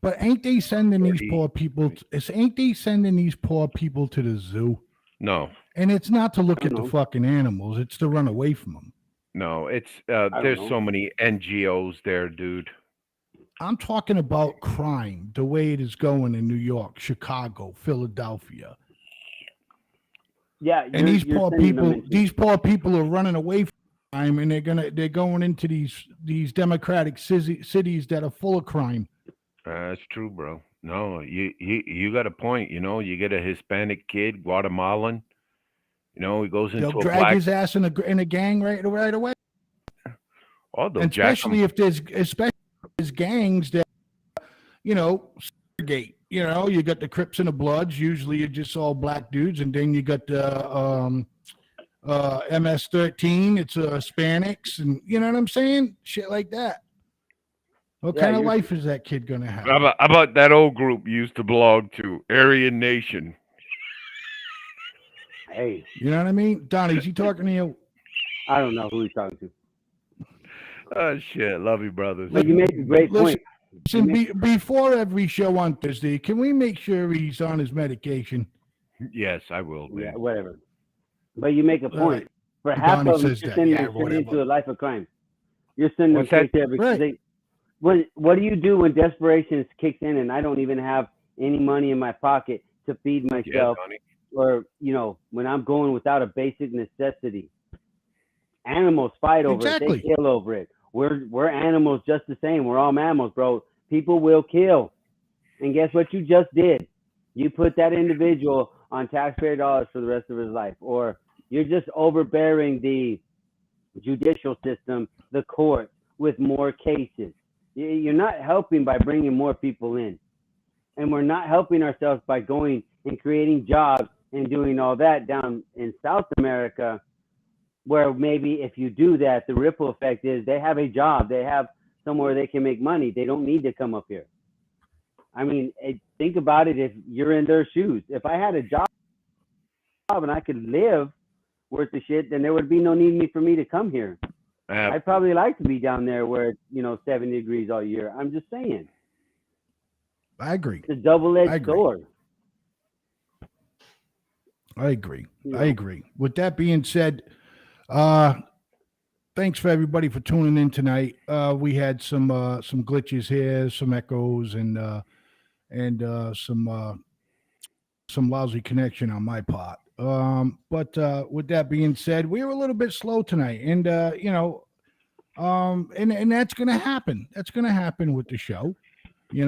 But ain't they sending these 30. poor people ain't they sending these poor people to the zoo? No, And it's not to look I at don't the know. fucking animals, it's to run away from them. no, it's don't there's know. so many NGOs there, dude. I'm talking about crime, the way it is going in New York, Chicago, Philadelphia. Yeah, And these you're poor sending them people, into- are running away from crime, and they're going into these democratic cities that are full of crime. That's true, bro. No, you got a point. You know, you get a Hispanic kid, Guatemalan. You know, he goes into They'll a drag black. his ass in a gang right away. Oh, they'll And jack especially him. if there's gangs that segregate. You know, you got the Crips and the Bloods. Usually, it's just all black dudes, and then you got the MS-13. It's Hispanics, and you know what I'm saying? Shit like that. What Yeah, kind of you're- life is that kid gonna have? How about that old group you used to belong to, Aryan Nation? Hey, You know what I mean? Donnie, is he talking to you? I don't know who he's talking to. Oh shit, love you, brothers. But you make a great Listen, point. Listen, before every show on Thursday, can we make sure he's on his medication? Yes, I will. Yeah, Man. whatever. But you make a All point. right. For half Donnie of them, says you're that. sending Yeah, them straight whatever. into a life of crime. You're sending them What's that? straight there because Right. what do you do when desperation kicks in and I don't even have any money in my pocket to feed Yeah, myself, Donnie. or when I'm going without a basic necessity? Animals fight over Exactly. it. They kill over it. We're animals just the same. We're all mammals, bro. People will kill. And guess what you just did? You put that individual on taxpayer dollars for the rest of his life. Or you're just overbearing the judicial system, the court, with more cases. You're not helping by bringing more people in. And we're not helping ourselves by going and creating jobs and doing all that down in South America, where maybe if you do that, the ripple effect is they have a job, they have somewhere they can make money. They don't need to come up here. I mean, think about it if you're in their shoes. If I had a job and I could live worth the shit, then there would be no need for me to come here. I'd probably like to be down there where it's 70 degrees all year. I'm just saying. I agree. It's a I double-edged agree. sword. I agree. You I know. agree. With that being said, thanks for everybody for tuning in tonight. We had some glitches here, some echoes, and some lousy connection on my part. But with that being said, we were a little bit slow tonight, and and that's gonna happen. That's gonna happen with the show. We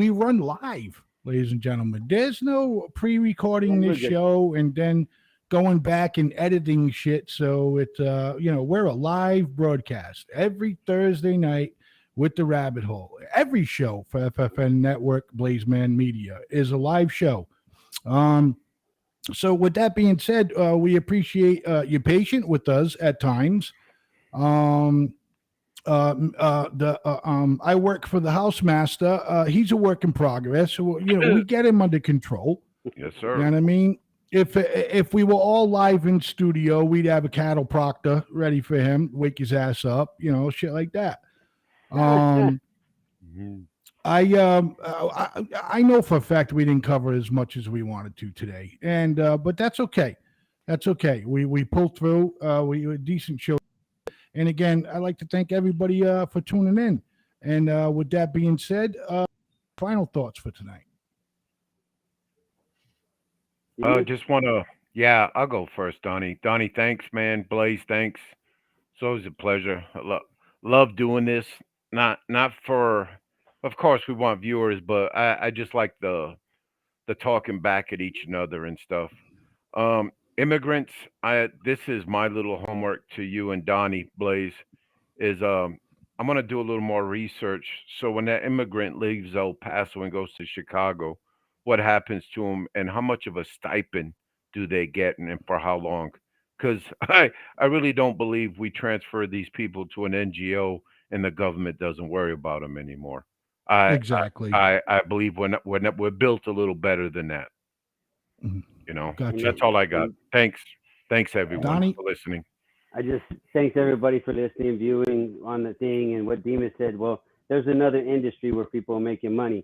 run live, ladies and gentlemen. There's no pre-recording Yeah, this we're good. show and then going back and editing shit. So we're a live broadcast every Thursday night with the Rabbit Hole. Every show for FFN Network, Blazeman Media is a live show. So with that being said, we appreciate your patience with us at times. I work for the housemaster. He's a work in progress. So, we get him under control. Yes, You know sir. what I mean? If we were all live in studio, we'd have a cattle proctor ready for him, wake his ass up, shit like that. Mhm. I know for a fact we didn't cover as much as we wanted to today, and but that's okay. That's okay. We pulled through. We a decent show, and again, I'd like to thank everybody for tuning in. And with that being said, final thoughts for tonight. Just want to, yeah, I'll go first, Donnie. Donnie, thanks, man. Blaze, thanks. It's always a pleasure. I love doing this. Not for, of course, we want viewers, but I just like the talking back at each other and stuff. Immigrants, this is my little homework to you and Donnie, Blaze, is I'm gonna do a little more research. So when that immigrant leaves El Paso and goes to Chicago, what happens to them and how much of a stipend do they get and for how long? Because I really don't believe we transfer these people to an NGO and the government doesn't worry about them anymore. Exactly. I believe we're built a little better than that. Mhm. Gotcha. That's all I got. Thanks everyone Donnie? for listening. I just thanks everybody for listening, viewing on the thing, and what Demas said. Well, there's another industry where people are making money,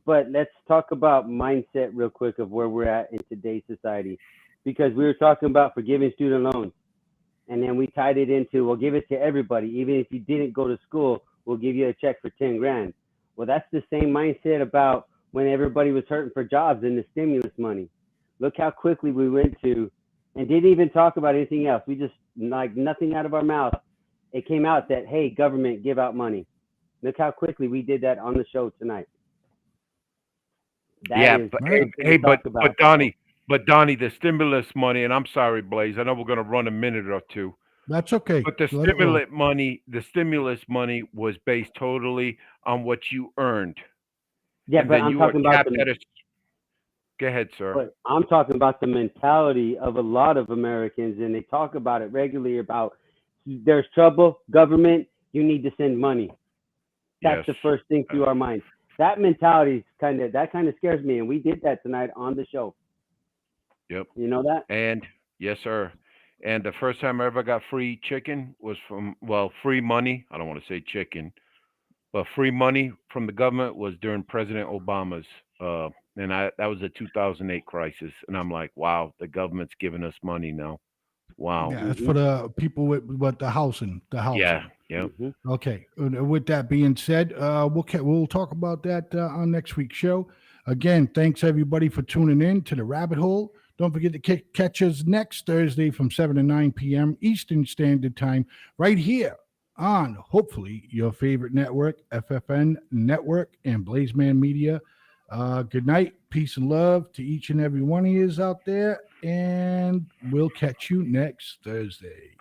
but let's talk about mindset real quick of where we're at in today's society, because we were talking about forgiving student loans, and then we tied it into we'll give it to everybody, even if you didn't go to school, we'll give you a check for 10 grand. Well, that's the same mindset about when everybody was hurting for jobs and the stimulus money. Look how quickly we went to, and didn't even talk about anything else. We just, like, nothing out of our mouth. It came out that, hey, government, give out money. Look how quickly we did that on the show tonight. That is but Donnie, the stimulus money, and I'm sorry, Blaze, I know we're gonna run a minute or two. That's okay. But the stimulus money was based totally on what you earned. Yeah, And but then I'm you were talking about capped at a. Go ahead, sir. But I'm talking about the mentality of a lot of Americans, and they talk about it regularly about there's trouble, government, you need to send money. That's the Yes. first thing through our minds. That mentality is kind of scares me, and we did that tonight on the show. Yep. You know that? And yes, sir. And the first time I ever got free chicken was from, well, free money. I don't want to say chicken, but free money from the government was during President Obama's. And that was the 2008 crisis. And I'm like, wow, the government's giving us money now. Wow. Yeah, that's for the people with the housing. Yeah. Yeah. Okay. With that being said, we'll talk about that on next week's show. Again, thanks everybody for tuning in to the Rabbit Hole. Don't forget to catch us next Thursday from 7 to 9 p.m. Eastern Standard Time, right here on hopefully your favorite network, FFN Network and Blazeman Media. Good night, peace and love to each and every one of you out there, and we'll catch you next Thursday.